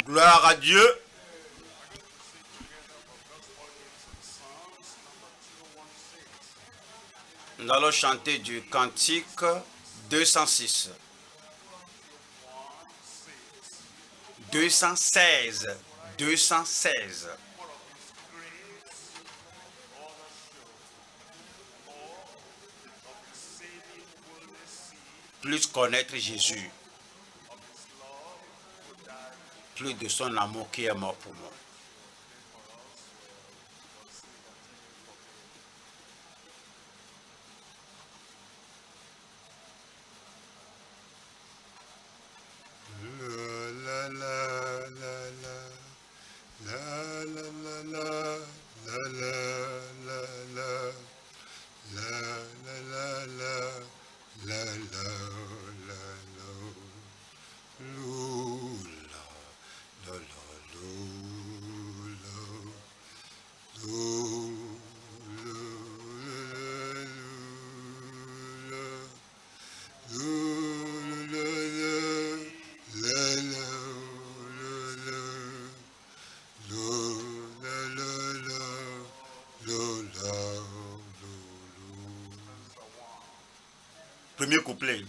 Gloire à Dieu. Nous allons chanter du cantique 206. 216. 216. Plus connaître Jésus. Plus de son amour qui est mort pour moi. Premier couplet.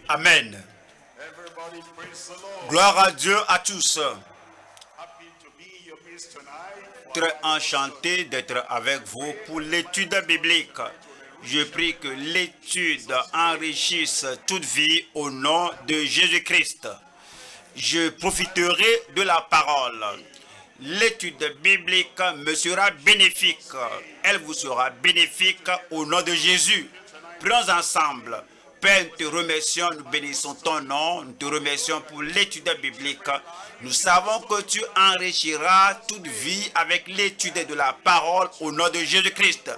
Amen. Gloire à Dieu à tous. Très enchanté d'être avec vous pour l'étude biblique. Je prie que l'étude enrichisse toute vie au nom de Jésus-Christ. Je profiterai de la parole. L'étude biblique me sera bénéfique. Elle vous sera bénéfique au nom de Jésus. Prions ensemble. Père, nous te remercions, nous bénissons ton nom, nous te remercions pour l'étude biblique. Nous savons que tu enrichiras toute vie avec l'étude de la parole au nom de Jésus-Christ.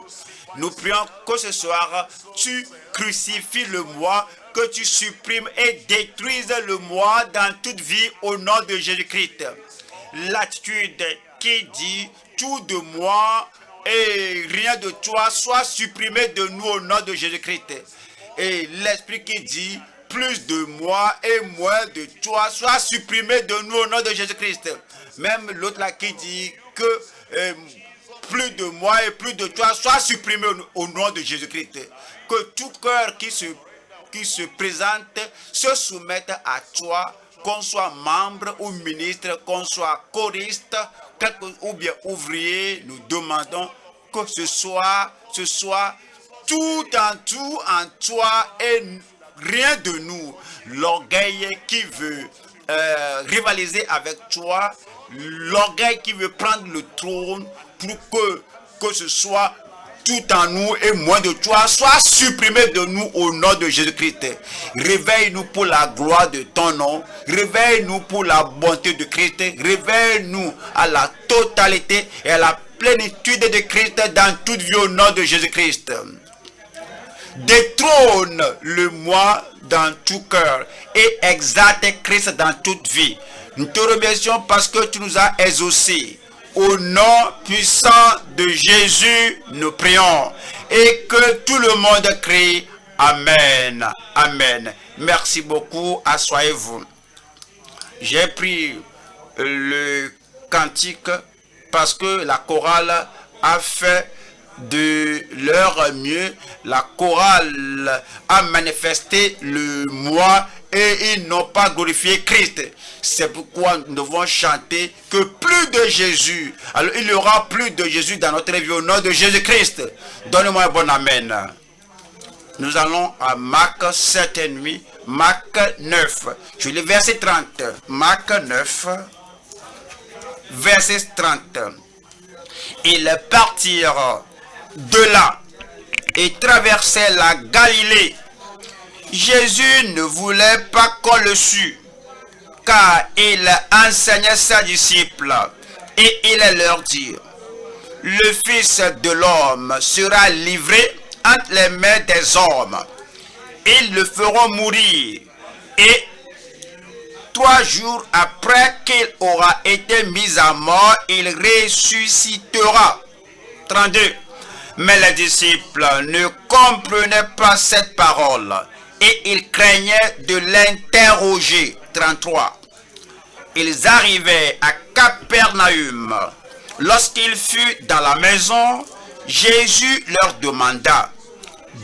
Nous prions que ce soir, tu crucifies le moi, que tu supprimes et détruises le moi dans toute vie au nom de Jésus-Christ. L'attitude qui dit tout de moi et rien de toi soit supprimé de nous au nom de Jésus-Christ. Et l'esprit qui dit plus de moi et moins de toi soit supprimé de nous au nom de Jésus-Christ. Même l'autre là qui dit que plus de moi et plus de toi soit supprimé au nom de Jésus-Christ. Que tout cœur qui se présente se soumette à toi, qu'on soit membre ou ministre, qu'on soit choriste ou bien ouvrier, nous demandons que ce soit tout en toi et rien de nous. L'orgueil qui veut rivaliser avec toi, l'orgueil qui veut prendre le trône pour que ce soit tout en nous et moins de toi, soit supprimé de nous au nom de Jésus-Christ. Réveille-nous pour la gloire de ton nom. Réveille-nous pour la bonté de Christ. Réveille-nous à la totalité et à la plénitude de Christ dans toute vie au nom de Jésus-Christ. Détrône le moi dans tout cœur et exalte Christ dans toute vie. Nous te remercions parce que tu nous as exaucés. Au nom puissant de Jésus, nous prions. Et que tout le monde crie Amen. Amen. Merci beaucoup. Asseyez-vous. J'ai pris le cantique parce que la chorale a fait de leur mieux. La chorale a manifesté le moi et ils n'ont pas glorifié Christ. C'est pourquoi nous devons chanter que plus de Jésus. Alors il y aura plus de Jésus dans notre vie au nom de Jésus-Christ. Donnez-moi un bon amen. Nous allons à Marc 7,5, Marc 9. Je lis verset 30. Marc 9, verset 30. Ils partirent de là et traversaient la Galilée. Jésus ne voulait pas qu'on le sût, car il enseignait ses disciples, et il leur dit, le Fils de l'homme sera livré entre les mains des hommes. Ils le feront mourir, et 3 jours après qu'il aura été mis à mort, il ressuscitera. 32. Mais les disciples ne comprenaient pas cette parole et ils craignaient de l'interroger. 33. Ils arrivaient à Capernaum. Lorsqu'il fut dans la maison, Jésus leur demanda,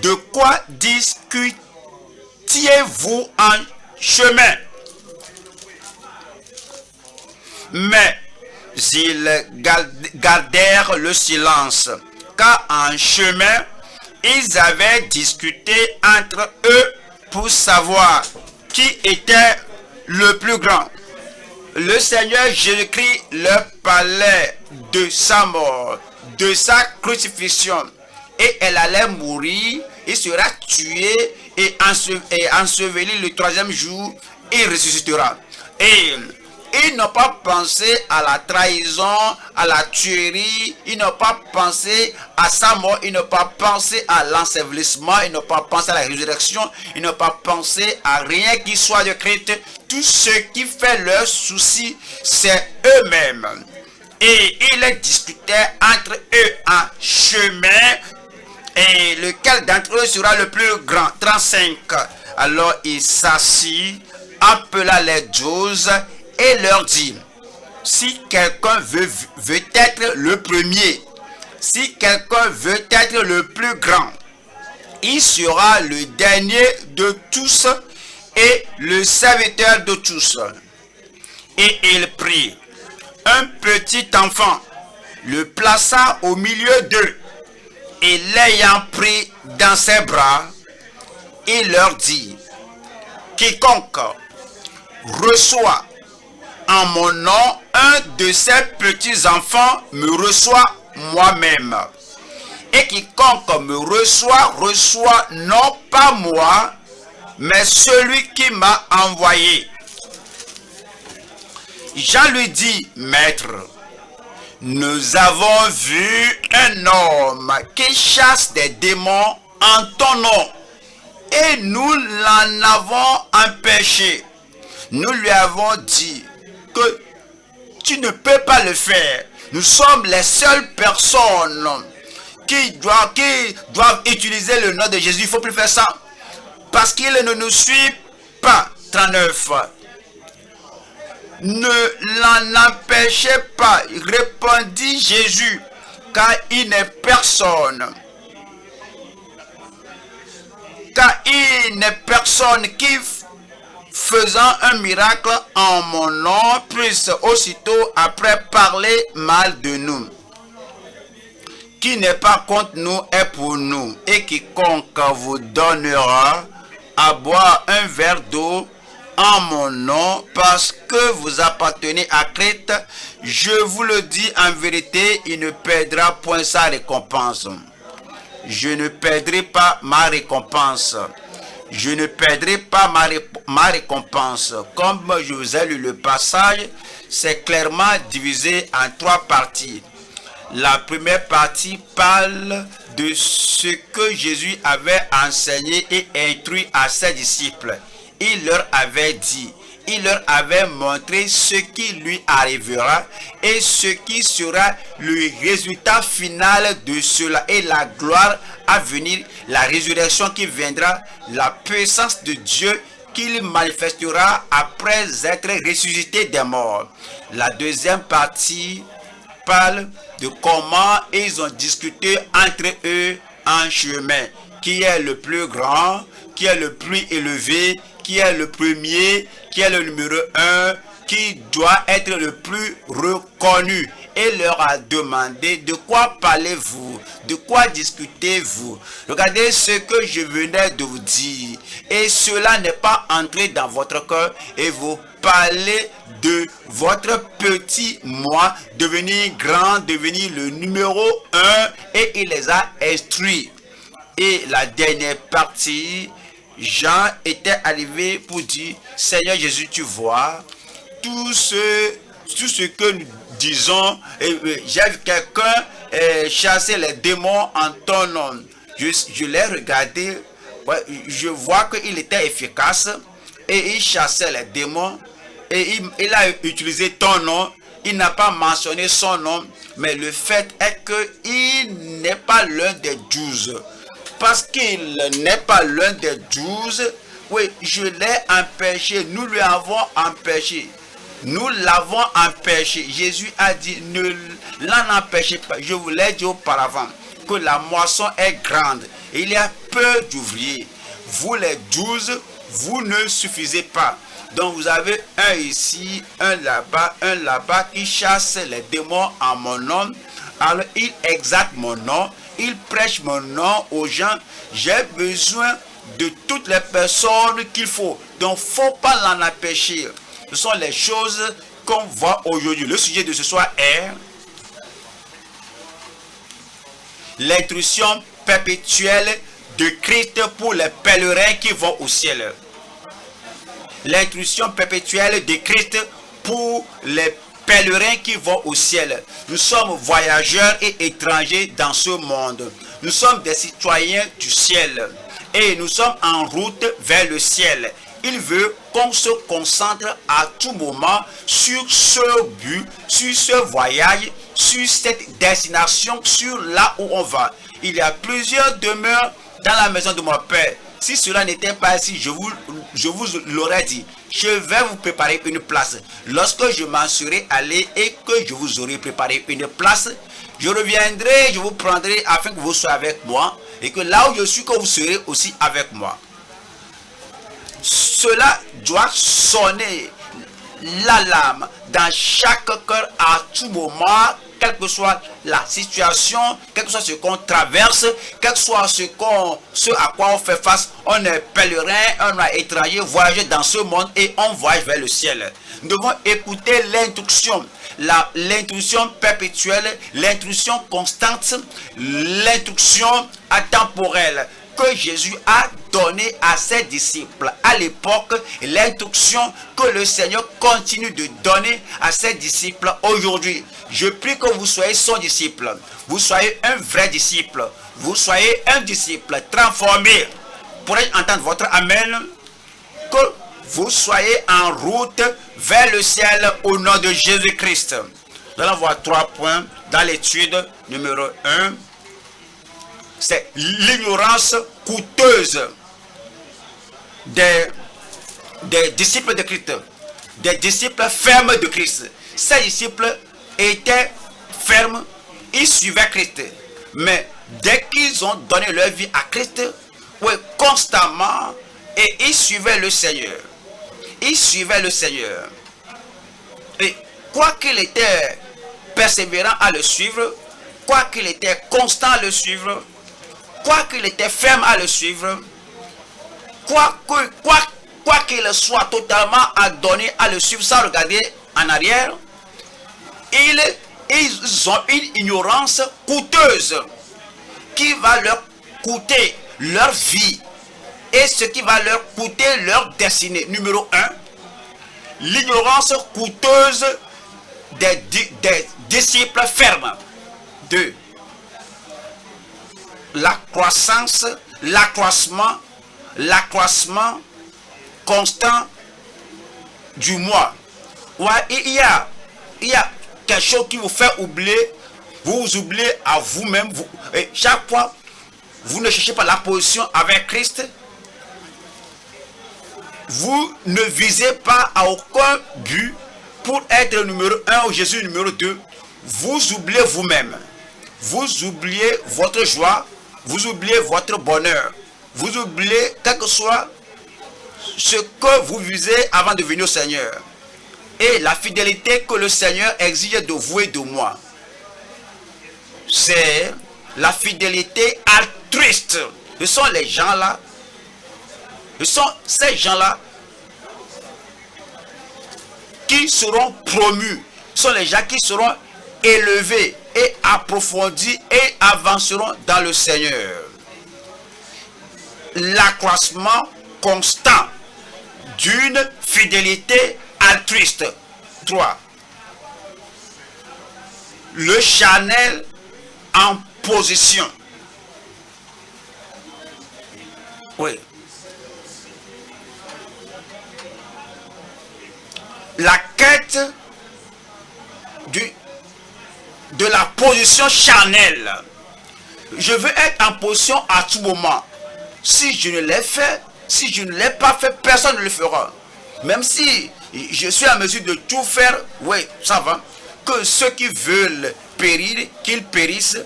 de quoi discutiez-vous en chemin? Mais ils gardèrent le silence, car en chemin, ils avaient discuté entre eux pour savoir qui était le plus grand. Le Seigneur Jésus-Christ leur parlait de sa mort, de sa crucifixion, et elle allait mourir, il sera tué et enseveli le 3e jour, et il ressuscitera. Et ils n'ont pas pensé à la trahison, à la tuerie, ils n'ont pas pensé à sa mort, ils n'ont pas pensé à l'ensevelissement, ils n'ont pas pensé à la résurrection, ils n'ont pas pensé à rien qui soit de Christ. Tout ce qui fait leur souci, c'est eux-mêmes. Et ils discutaient entre eux en chemin, et lequel d'entre eux sera le plus grand. 35. Alors il s'assit, appela les 12, et leur dit, si quelqu'un veut être le premier, si quelqu'un veut être le plus grand, il sera le dernier de tous et le serviteur de tous. Et il prit un petit enfant, le plaça au milieu d'eux, et l'ayant pris dans ses bras, il leur dit, quiconque reçoit en mon nom un de ces petits enfants me reçoit moi-même. Et quiconque me reçoit non pas moi, mais celui qui m'a envoyé. Jean lui dit, Maître, nous avons vu un homme qui chasse des démons en ton nom, et nous l'en avons empêché. Nous lui avons dit que tu ne peux pas le faire. Nous sommes les seules personnes qui doivent utiliser le nom de Jésus. Il ne faut plus faire ça. Parce qu'il ne nous suit pas. 39. Ne l'en empêchez pas, répondit Jésus, car il n'est personne. Car il n'est personne qui, faisant un miracle en mon nom, puisse aussitôt après parler mal de nous. Qui n'est pas contre nous est pour nous, et quiconque vous donnera à boire un verre d'eau en mon nom, parce que vous appartenez à Christ, je vous le dis en vérité, il ne perdra point sa récompense. Je ne perdrai pas ma récompense. Je ne perdrai pas ma récompense. Comme je vous ai lu le passage, c'est clairement divisé en 3 parties. La première partie parle de ce que Jésus avait enseigné et instruit à ses disciples. Il leur avait dit, il leur avait montré ce qui lui arrivera et ce qui sera le résultat final de cela et la gloire à venir, la résurrection qui viendra, la puissance de Dieu qu'il manifestera après être ressuscité des morts. La deuxième partie parle de comment ils ont discuté entre eux en chemin. Qui est le plus grand, qui est le plus élevé, qui est le premier, qui est le numéro 1, qui doit être le plus reconnu. Et leur a demandé, de quoi parlez-vous? De quoi discutez-vous? Regardez ce que je venais de vous dire. Et cela n'est pas entré dans votre cœur et vous parlez de votre petit moi, devenir grand, devenir le numéro 1, et il les a instruits. Et la dernière partie, Jean était arrivé pour dire, Seigneur Jésus, tu vois, tout ce que nous disons, j'ai vu quelqu'un chasser les démons en ton nom. Je l'ai regardé, je vois qu'il était efficace et il chassait les démons et il a utilisé ton nom. Il n'a pas mentionné son nom, mais le fait est qu'il n'est pas l'un des 12. Parce qu'il n'est pas l'un des 12, oui, je l'ai empêché, nous lui avons empêché. Nous l'avons empêché. Jésus a dit, ne l'en empêchez pas. Je vous l'ai dit auparavant, que la moisson est grande et il y a peu d'ouvriers. Vous les 12, vous ne suffisez pas. Donc vous avez un ici, un là-bas qui chasse les démons en mon nom. Alors il exalte mon nom, il prêche mon nom aux gens. J'ai besoin de toutes les personnes qu'il faut. Donc il ne faut pas l'en empêcher. Ce sont les choses qu'on voit aujourd'hui. Le sujet de ce soir est l'instruction perpétuelle de Christ pour les pèlerins qui vont au ciel. L'instruction perpétuelle de Christ pour les pèlerins qui vont au ciel. Nous sommes voyageurs et étrangers dans ce monde. Nous sommes des citoyens du ciel et nous sommes en route vers le ciel. Il veut qu'on se concentre à tout moment sur ce but, sur ce voyage, sur cette destination, sur là où on va. Il y a plusieurs demeures dans la maison de mon Père. Si cela n'était pas ainsi, je vous l'aurais dit. Je vais vous préparer une place. Lorsque je m'en serai allé et que je vous aurai préparé une place, je reviendrai, je vous prendrai afin que vous soyez avec moi et que là où je suis, que vous serez aussi avec moi. Ce Cela doit sonner l'alarme dans chaque cœur à tout moment, quelle que soit la situation, quel que soit ce qu'on traverse, quel que soit ce à quoi on fait face. On est pèlerin, on est étranger, voyager dans ce monde et on voyage vers le ciel. Nous devons écouter l'instruction, l'instruction perpétuelle, l'instruction constante, l'instruction intemporelle que Jésus a donné à ses disciples à l'époque, et l'instruction que le Seigneur continue de donner à ses disciples aujourd'hui. Je prie que vous soyez son disciple, vous soyez un vrai disciple, vous soyez un disciple transformé. Pourrais-je entendre votre amen? Que vous soyez en route vers le ciel au nom de Jésus-Christ. Nous allons voir 3 points dans l'étude numéro 1. C'est l'ignorance coûteuse des disciples de Christ, des disciples fermes de Christ. Ces disciples étaient fermes, ils suivaient Christ. Mais dès qu'ils ont donné leur vie à Christ, oui, constamment, et ils suivaient le Seigneur. Ils suivaient le Seigneur. Et quoi qu'il était persévérant à le suivre, quoi qu'il était constant à le suivre, quoi qu'il était ferme à le suivre, quoi qu'il soit totalement adonné à le suivre sans regarder en arrière, ils ont une ignorance coûteuse qui va leur coûter leur vie et ce qui va leur coûter leur destinée. Numéro 1, l'ignorance coûteuse des disciples fermes. 2, l'accroissement constant du moi. Ouais, il y a quelque chose qui vous fait oublier, vous oubliez à vous-même. Et chaque fois, vous ne cherchez pas la position avec Christ. Vous ne visez pas à aucun but pour être le numéro 1 ou Jésus numéro 2. Vous oubliez vous-même. Vous oubliez votre joie. Vous oubliez votre bonheur. Vous oubliez quel que soit ce que vous visez avant de venir au Seigneur. Et la fidélité que le Seigneur exige de vous et de moi, c'est la fidélité altruiste. Ce sont les gens-là, ce sont ces gens-là qui seront promus. Ce sont les gens qui seront élevés et approfondis et avanceront dans le Seigneur. L'accroissement constant d'une fidélité altruiste. 3. Le charnel en position. Oui. La quête de la position charnelle. Je veux être en position à tout moment. Si je ne l'ai fait, si je ne l'ai pas fait, personne ne le fera. Même si je suis en mesure de tout faire, oui, ça va. Que ceux qui veulent périr, qu'ils périssent.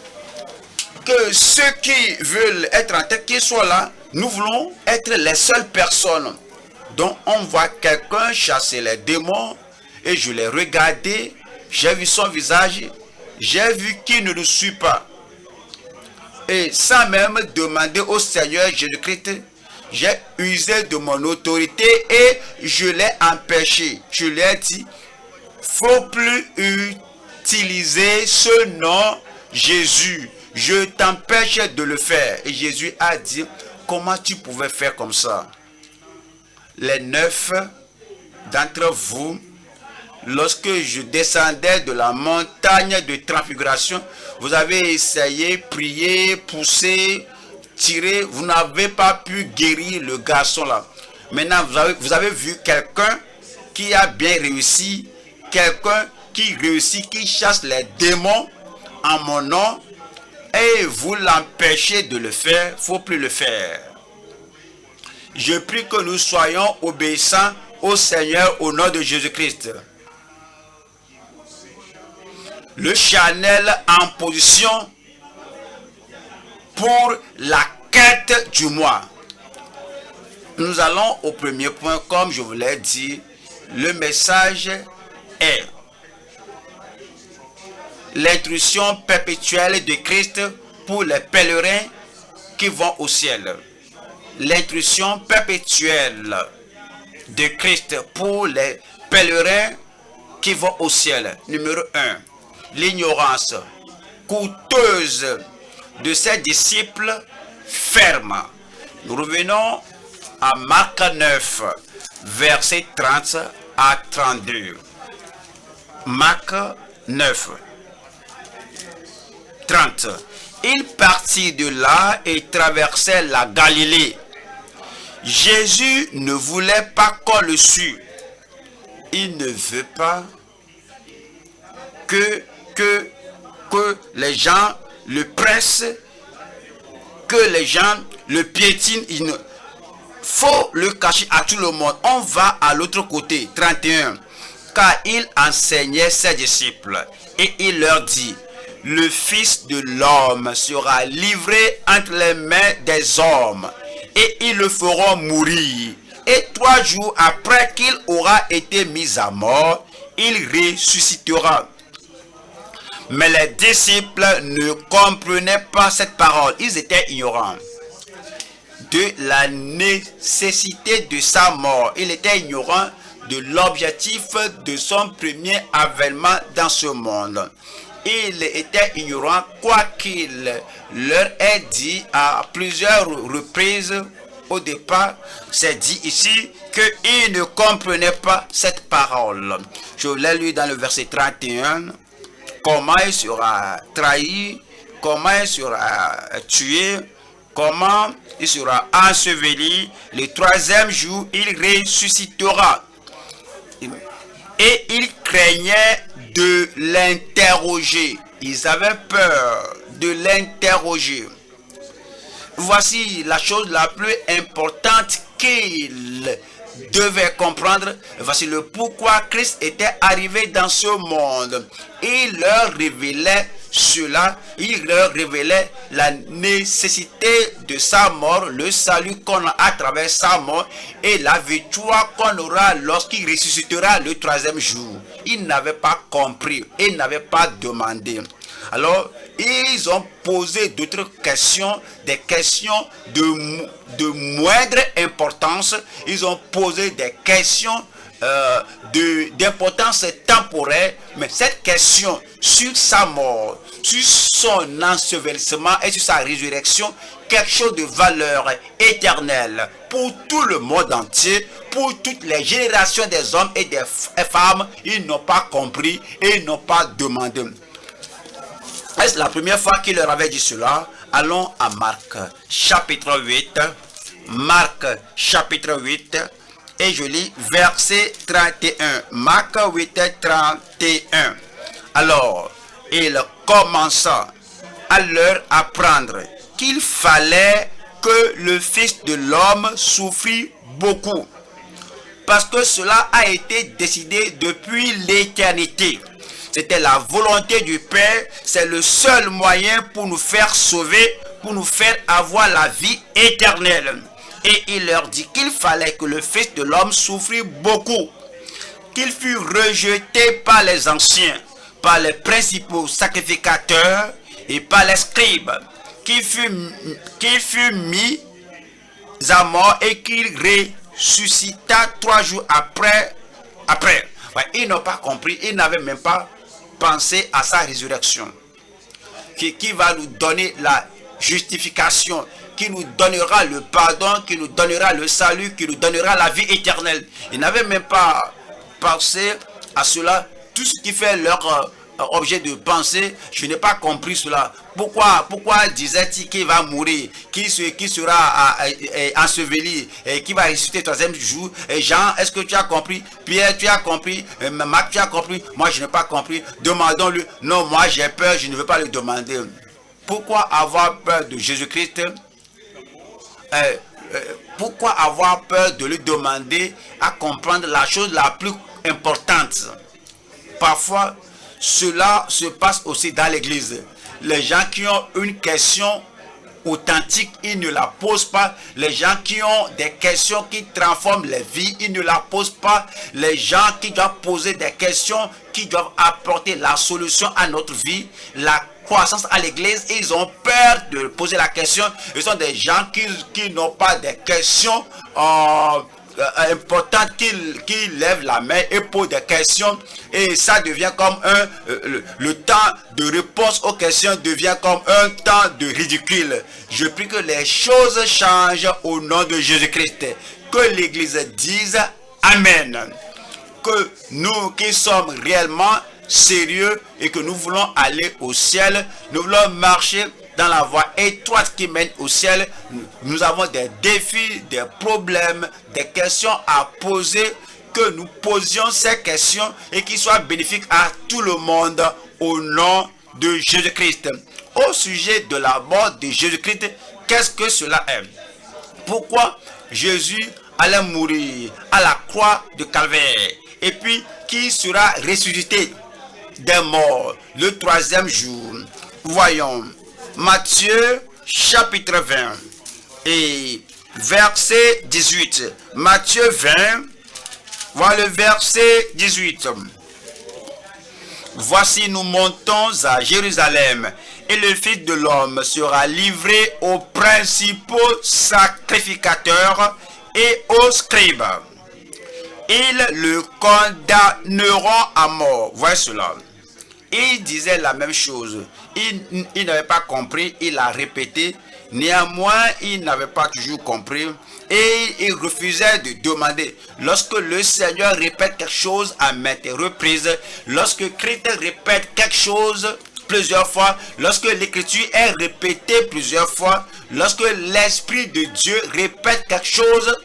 Que ceux qui veulent être en tête, qu'ils soient là. Nous voulons être les seules personnes dont on voit quelqu'un chasser les démons. Et je l'ai regardé, j'ai vu son visage, j'ai vu qu'il ne nous suit pas. Et sans même demander au Seigneur Jésus-Christ, j'ai usé de mon autorité et je l'ai empêché. Je lui ai dit, faut plus utiliser ce nom Jésus. Je t'empêche de le faire. Et Jésus a dit, comment tu pouvais faire comme ça? Les 9 d'entre vous, lorsque je descendais de la montagne de transfiguration, vous avez essayé, prié, poussé, tiré, vous n'avez pas pu guérir le garçon là. Maintenant, vous avez vu quelqu'un qui a bien réussi, quelqu'un qui réussit, qui chasse les démons en mon nom, et vous l'empêchez de le faire, il ne faut plus le faire. Je prie que nous soyons obéissants au Seigneur au nom de Jésus-Christ. Le charnel en position pour la quête du moi. Nous allons au premier point, comme je vous l'ai dit. Le message est l'intrusion perpétuelle de Christ pour les pèlerins qui vont au ciel. L'intrusion perpétuelle de Christ pour les pèlerins qui vont au ciel. Numéro 1. L'ignorance coûteuse de ses disciples ferme. Nous revenons à Marc 9, versets 30 à 32. Marc 9, 30. Il partit de là et traversait la Galilée. Jésus ne voulait pas qu'on le sût. Il ne veut pas que les gens le pressent, que les gens le piétinent. Il faut le cacher à tout le monde. On va à l'autre côté. 31. Car il enseignait ses disciples et il leur dit: le Fils de l'homme sera livré entre les mains des hommes et ils le feront mourir. Et 3 jours après qu'il aura été mis à mort, il ressuscitera. Mais les disciples ne comprenaient pas cette parole. Ils étaient ignorants de la nécessité de sa mort. Il était ignorant de l'objectif de son premier avènement dans ce monde. Il était ignorant, quoi qu'il leur ait dit à plusieurs reprises au départ. C'est dit ici qu'il ne comprenait pas cette parole. Je l'ai lu dans le verset 31. Comment il sera trahi, comment il sera tué, comment il sera enseveli. Le 3e jour, il ressuscitera. Et il craignait de l'interroger. Ils avaient peur de l'interroger. Voici la chose la plus importante qu'ils devaient comprendre. Voici le pourquoi Christ était arrivé dans ce monde. Il leur révélait cela. Il leur révélait la nécessité de sa mort, le salut qu'on a à travers sa mort et la victoire qu'on aura lorsqu'il ressuscitera le 3e jour. Ils n'avaient pas compris, ils n'avaient pas demandé. Alors, ils ont posé d'autres questions, des questions de moindre importance. Ils ont posé des questions d'importance temporaire. Mais cette question sur sa mort, sur son ensevelissement et sur sa résurrection, quelque chose de valeur éternelle pour tout le monde entier, pour toutes les générations des hommes et des femmes. Ils n'ont pas compris et ils n'ont pas demandé. Est-ce la première fois qu'il leur avait dit cela? Allons à Marc chapitre 8. Marc chapitre 8 et je lis verset 31. Marc 8, 31. Alors, il commença à leur apprendre qu'il fallait que le Fils de l'homme souffrit beaucoup. Parce que cela a été décidé depuis l'éternité. C'était la volonté du Père. C'est le seul moyen pour nous faire sauver, pour nous faire avoir la vie éternelle. Et il leur dit qu'il fallait que le Fils de l'homme souffrit beaucoup, qu'il fût rejeté par les anciens, par les principaux sacrificateurs et par les scribes, qu'il fût mis à mort et qu'il ressuscita 3 jours après. Ouais, ils n'ont pas compris, ils n'avaient même pas pensé à sa résurrection, qui va nous donner la justification, qui nous donnera le pardon, qui nous donnera le salut, qui nous donnera la vie éternelle. Ils n'avaient même pas pensé à cela. Tout ce qui fait leur objet de pensée, je n'ai pas compris cela. Pourquoi disait-il qu'il va mourir, qui sera enseveli, et qui va ressusciter le 3e jour? Et Jean, est-ce que tu as compris? Pierre, tu as compris? Marc, tu as compris? Moi, je n'ai pas compris. Demandons-lui. Non, moi, j'ai peur, je ne veux pas le demander. Pourquoi avoir peur de Jésus-Christ? Pourquoi avoir peur de lui demander à comprendre la chose la plus importante? Parfois, cela se passe aussi dans l'église. Les gens qui ont une question authentique, ils ne la posent pas. Les gens qui ont des questions qui transforment les vies, ils ne la posent pas. Les gens qui doivent poser des questions, qui doivent apporter la solution à notre vie, la croissance à l'église, ils ont peur de poser la question. Ce sont des gens qui n'ont pas des questions importantes, qui lèvent la main et posent des questions, et ça devient comme le temps de réponse aux questions devient comme un temps de ridicule. Je prie que les choses changent au nom de Jésus-Christ. Que l'église dise Amen. Que nous qui sommes réellement sérieux et que nous voulons aller au ciel, nous voulons marcher dans la voie étroite qui mène au ciel, nous avons des défis, des problèmes, des questions à poser, que nous posions ces questions et qui soient bénéfiques à tout le monde au nom de Jésus-Christ. Au sujet de la mort de Jésus-Christ, qu'est-ce que cela est? Pourquoi Jésus allait mourir à la croix de Calvaire et puis qui sera ressuscité des morts le 3e jour? Voyons Matthieu chapitre 20 et verset 18. Matthieu 20, voilà le verset 18. Voici, nous montons à Jérusalem, et le Fils de l'homme sera livré aux principaux sacrificateurs et aux scribes. Ils le condamneront à mort. Voyez cela. Il disait la même chose. Il n'avait pas compris, il a répété. Néanmoins, il n'avait pas toujours compris et il refusait de demander. Lorsque le Seigneur répète quelque chose à maintes reprises, lorsque Christ répète quelque chose plusieurs fois, lorsque l'écriture est répétée plusieurs fois, lorsque l'Esprit de Dieu répète quelque chose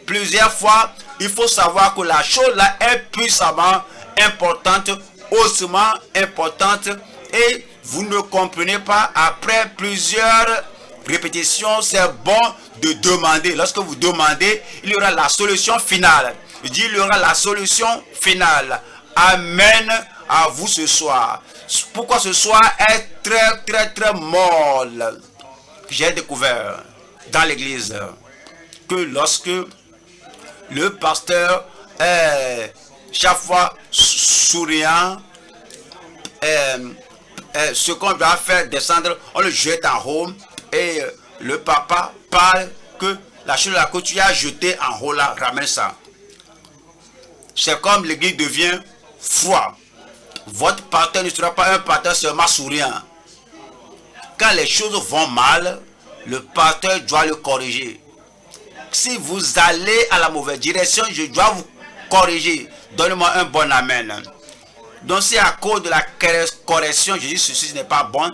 plusieurs fois, il faut savoir que la chose là est puissamment importante, hautement importante, et vous ne comprenez pas après plusieurs répétitions. C'est bon de demander. Lorsque vous demandez, il y aura la solution finale. Il dit il y aura la solution finale. Amen à vous ce soir. Pourquoi ce soir est très molle? J'ai découvert dans l'église que lorsque le pasteur est chaque fois souriant, ce qu'on doit faire descendre, on le jette en haut, et le papa parle que la chose que tu as jetée en haut là, ramène ça. C'est comme l'église devient froid. Votre pasteur ne sera pas un pasteur seulement souriant. Quand les choses vont mal, le pasteur doit le corriger. Si vous allez à la mauvaise direction, je dois vous corriger. Donnez-moi un bon amen. Donc c'est à cause de la correction, je dis ceci n'est pas bon,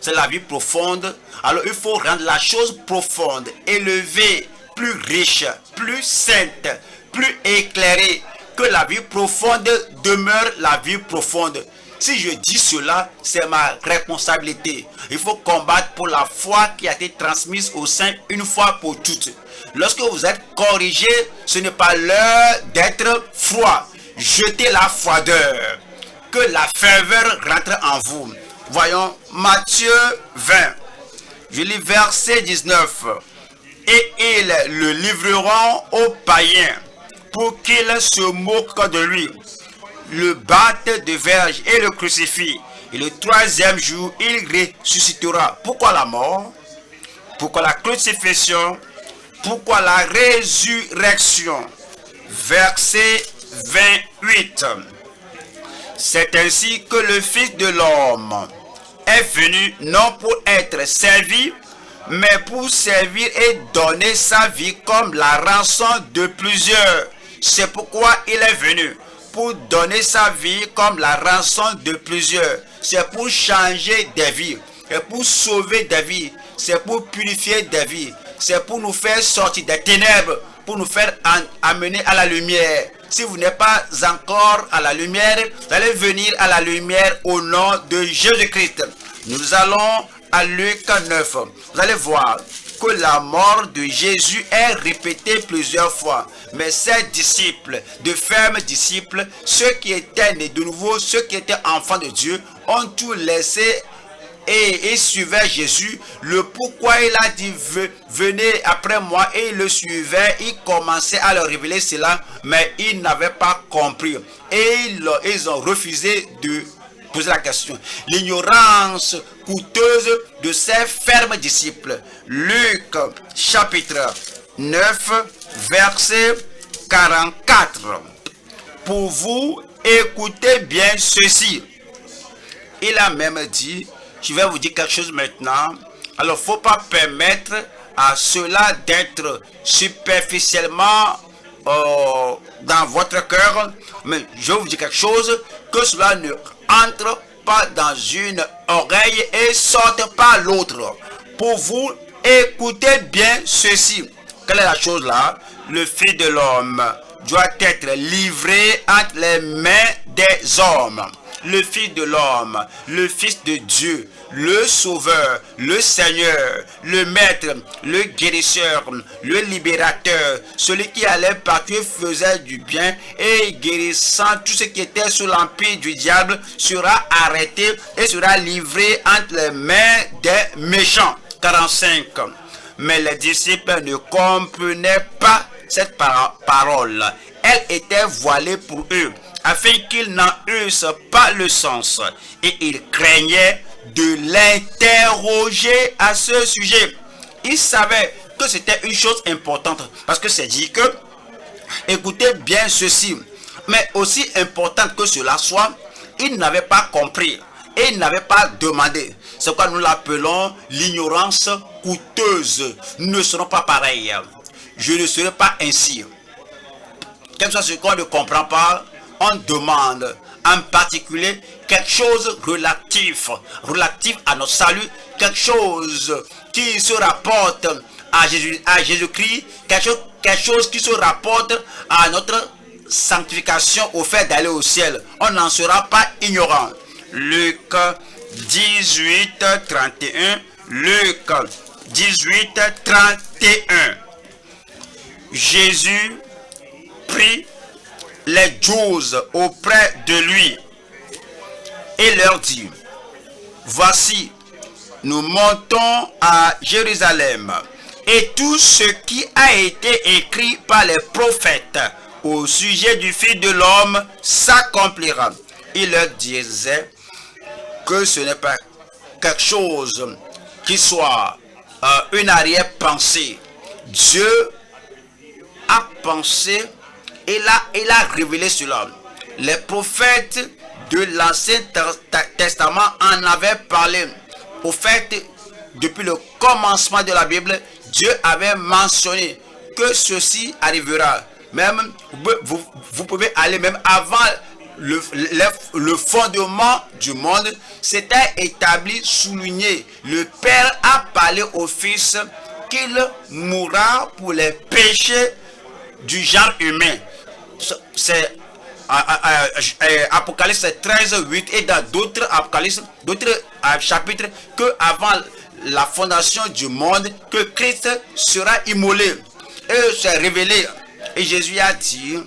c'est la vie profonde. Alors il faut rendre la chose profonde, élevée, plus riche, plus sainte, plus éclairée. Que la vie profonde demeure la vie profonde. Si je dis cela, c'est ma responsabilité. Il faut combattre pour la foi qui a été transmise au sein une fois pour toutes. Lorsque vous êtes corrigé, ce n'est pas l'heure d'être froid. Jetez la froideur. Que la ferveur rentre en vous. Voyons Matthieu 20. Je lis verset 19. Et ils le livreront aux païens pour qu'ils se moquent de lui, le battent de verge et le crucifient. Et le 3e jour, il ressuscitera. Pourquoi la mort? Pourquoi la crucifixion? Pourquoi la résurrection? Verset 28. C'est ainsi que le Fils de l'homme est venu non pour être servi, mais pour servir et donner sa vie comme la rançon de plusieurs. C'est pourquoi il est venu, pour donner sa vie comme la rançon de plusieurs. C'est pour changer des vies, c'est pour sauver des vies, c'est pour purifier des vies, c'est pour nous faire sortir des ténèbres, pour nous faire amener à la lumière. Si vous n'êtes pas encore à la lumière, vous allez venir à la lumière au nom de Jésus-Christ. Nous allons à Luc 9. Vous allez voir que la mort de Jésus est répétée plusieurs fois. Mais ses disciples, de fermes disciples, ceux qui étaient nés de nouveau, ceux qui étaient enfants de Dieu, ont tout laissé et il suivait Jésus, le pourquoi il a dit venez après moi, et il le suivait, il commençait à leur révéler cela, mais ils n'avaient pas compris et ils ont refusé de poser la question. L'ignorance coûteuse de ses fermes disciples. Luc chapitre 9 verset 44. Pour vous, écoutez bien ceci. Il a même dit, je vais vous dire quelque chose maintenant. Alors, il ne faut pas permettre à cela d'être superficiellement dans votre cœur. Mais je vais vous dire quelque chose, que cela ne entre pas dans une oreille et sorte par l'autre. Pour vous, écoutez bien ceci. Quelle est la chose là? Le Fils de l'homme doit être livré entre les mains des hommes. Le Fils de l'homme, le Fils de Dieu, le Sauveur, le Seigneur, le Maître, le Guérisseur, le Libérateur, celui qui allait partout faisait du bien et guérissant tout ce qui était sous l'empire du diable, sera arrêté et sera livré entre les mains des méchants. 45. Mais les disciples ne comprenaient pas cette parole. Elle était voilée pour eux, afin qu'ils n'en eussent pas le sens. Et ils craignaient de l'interroger à ce sujet. Ils savaient que c'était une chose importante, parce que c'est dit que, écoutez bien ceci, mais aussi important que cela soit, ils n'avaient pas compris et ils n'avaient pas demandé. C'est pourquoi nous l'appelons l'ignorance coûteuse. Nous ne serons pas pareils. Je ne serai pas ainsi. Quel que soit ce qu'on ne comprend pas, on demande en particulier quelque chose relatif à notre salut, quelque chose qui se rapporte à Jésus-Christ, quelque chose qui se rapporte à notre sanctification, au fait d'aller au ciel. On n'en sera pas ignorant. Luc 18, 31. Luc 18, 31. Jésus prit les 12 auprès de lui et leur dit, voici, nous montons à Jérusalem, et tout ce qui a été écrit par les prophètes au sujet du Fils de l'homme s'accomplira. Il leur disait que ce n'est pas quelque chose qui soit une arrière-pensée. Dieu a pensé et il a révélé cela. Les prophètes de l'Ancien Testament en avaient parlé. Au fait, depuis le commencement de la Bible, Dieu avait mentionné que ceci arrivera. Même, vous pouvez aller même avant le fondement du monde, c'était établi, souligné. Le Père a parlé au Fils qu'il mourra pour les péchés du genre humain. C'est Apocalypse 13, 8 et dans d'autres Apocalypse, d'autres chapitres, que avant la fondation du monde, que Christ sera immolé. Et c'est révélé. Et Jésus a dit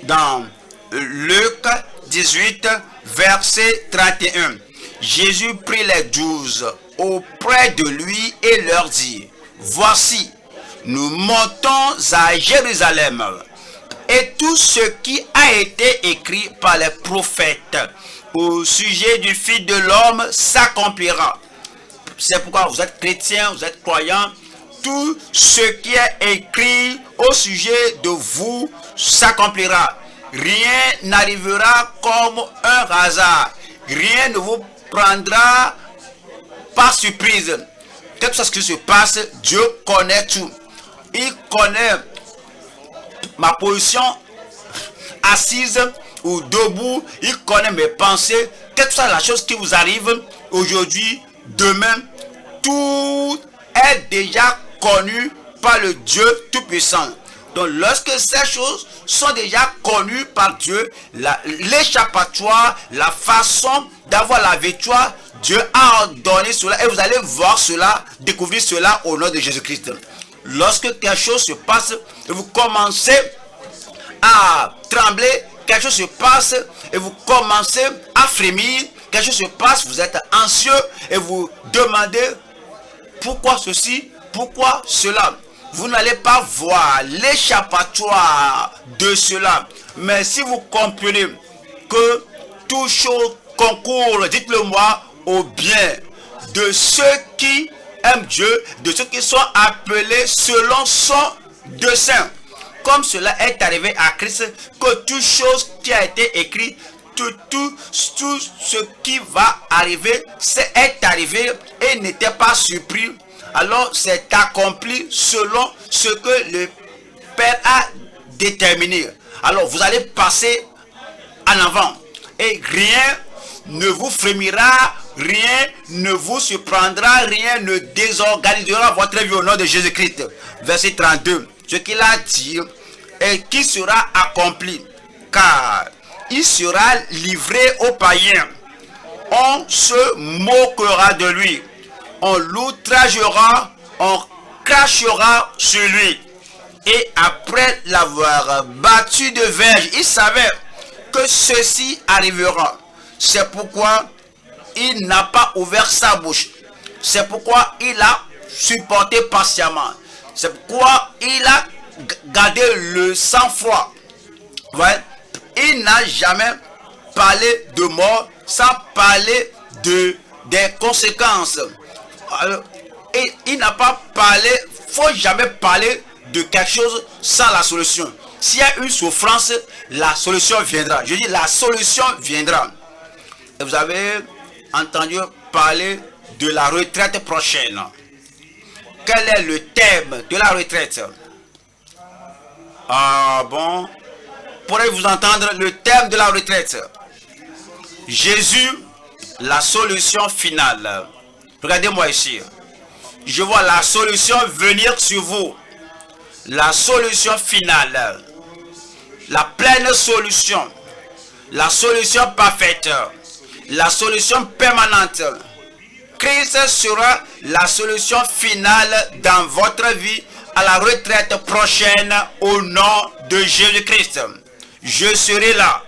dans Luc 18, verset 31. Jésus prit les 12 auprès de lui et leur dit, voici, nous montons à Jérusalem, et tout ce qui a été écrit par les prophètes au sujet du Fils de l'homme s'accomplira. C'est pourquoi vous êtes chrétien, vous êtes croyant, tout ce qui est écrit au sujet de vous s'accomplira. Rien n'arrivera comme un hasard. Rien ne vous prendra par surprise. Quel que soit ce qui se passe, Dieu connaît tout. Il connaît ma position assise ou debout. Il connaît mes pensées. Quelle que soit la chose qui vous arrive aujourd'hui, demain, tout est déjà connu par le Dieu Tout-Puissant. Donc lorsque ces choses sont déjà connues par Dieu, l'échappatoire, la façon d'avoir la victoire, Dieu a ordonné cela et vous allez voir cela, découvrir cela au nom de Jésus-Christ. Lorsque quelque chose se passe et vous commencez à trembler, quelque chose se passe et vous commencez à frémir, quelque chose se passe, vous êtes anxieux et vous demandez pourquoi ceci, pourquoi cela. Vous n'allez pas voir l'échappatoire de cela. Mais si vous comprenez que toute chose concourt, dites-le moi, au bien de ceux qui aiment Dieu, de ceux qui sont appelés selon son dessein. Comme cela est arrivé à Christ, que toute chose qui a été écrite, tout ce qui va arriver, est arrivé et n'était pas surpris. Alors c'est accompli selon ce que le Père a déterminé. Alors vous allez passer en avant et rien ne vous frémira, rien ne vous surprendra, rien ne désorganisera votre vie au nom de Jésus-Christ. Verset 32. Ce qu'il a dit et qui sera accompli, car il sera livré aux païens. On se moquera de lui, on l'outragera, on crachera sur lui. Et après l'avoir battu de verge, il savait que ceci arrivera. C'est pourquoi il n'a pas ouvert sa bouche. C'est pourquoi il a supporté patiemment. C'est pourquoi il a gardé le sang-froid. Ouais. Il n'a jamais parlé de mort sans parler des conséquences. Alors, et il n'a pas parlé, faut jamais parler de quelque chose sans la solution. S'il y a une souffrance, la solution viendra. Je dis la solution viendra. Et vous avez entendu parler de la retraite prochaine. Quel est le thème de la retraite? Ah bon? Pourrez-vous entendre le thème de la retraite? Jésus, la solution finale. Regardez-moi ici. Je vois la solution venir sur vous. La solution finale. La pleine solution. La solution parfaite. La solution permanente. Christ sera la solution finale dans votre vie à la retraite prochaine au nom de Jésus-Christ. Je serai là.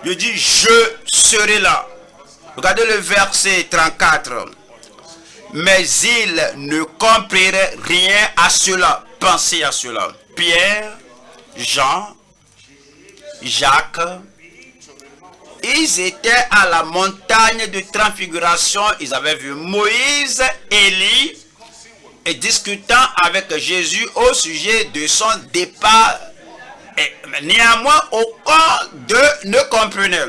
Je dis je serai là. Regardez le verset 34. Mais ils ne comprirent rien à cela. Pensez à cela. Pierre, Jean, Jacques, ils étaient à la montagne de transfiguration. Ils avaient vu Moïse, Élie, et discutant avec Jésus au sujet de son départ. Et néanmoins, aucun d'eux ne comprenait.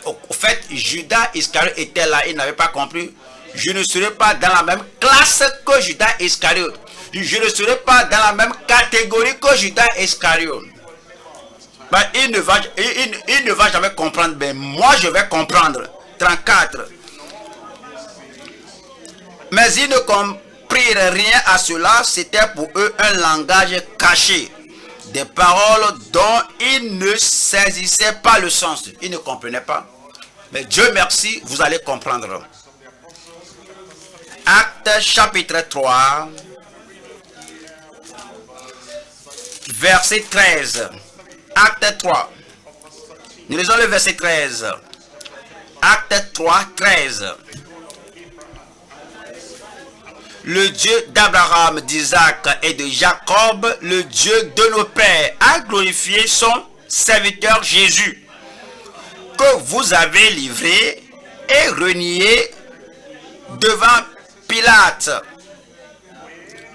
Au fait, Judas Iscariote était là, il n'avait pas compris. Je ne serai pas dans la même classe que Judas Iscariote. Je ne serai pas dans la même catégorie que Judas Iscariote. Ben, il ne va jamais comprendre. Mais moi, je vais comprendre. 34. Mais ils ne comprirent rien à cela. C'était pour eux un langage caché. Des paroles dont ils ne saisissaient pas le sens. Ils ne comprenaient pas. Mais Dieu merci, vous allez comprendre. Actes chapitre 3, verset 13. Acte 3. Nous lisons le verset 13. Acte 3, 13. Le Dieu d'Abraham, d'Isaac et de Jacob, le Dieu de nos pères, a glorifié son serviteur Jésus, que vous avez livré et renié devant Pilate,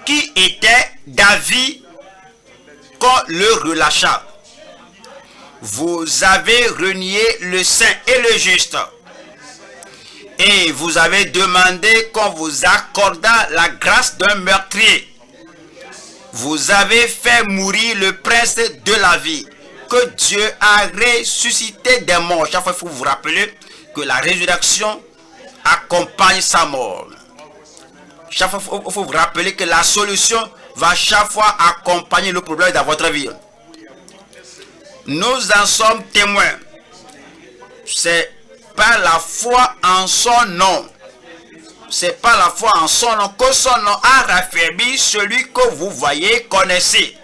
qui était d'avis qu'on le relâcha. Vous avez renié le saint et le juste, et vous avez demandé qu'on vous accordât la grâce d'un meurtrier. Vous avez fait mourir le prince de la vie, que Dieu a ressuscité des morts. Chaque fois, il faut vous rappeler que la résurrection accompagne sa mort. Chaque fois, il faut vous rappeler que la solution va chaque fois accompagner le problème dans votre vie. Nous en sommes témoins. C'est par la foi en son nom. C'est par la foi en son nom que son nom a raffermi celui que vous voyez, connaissez.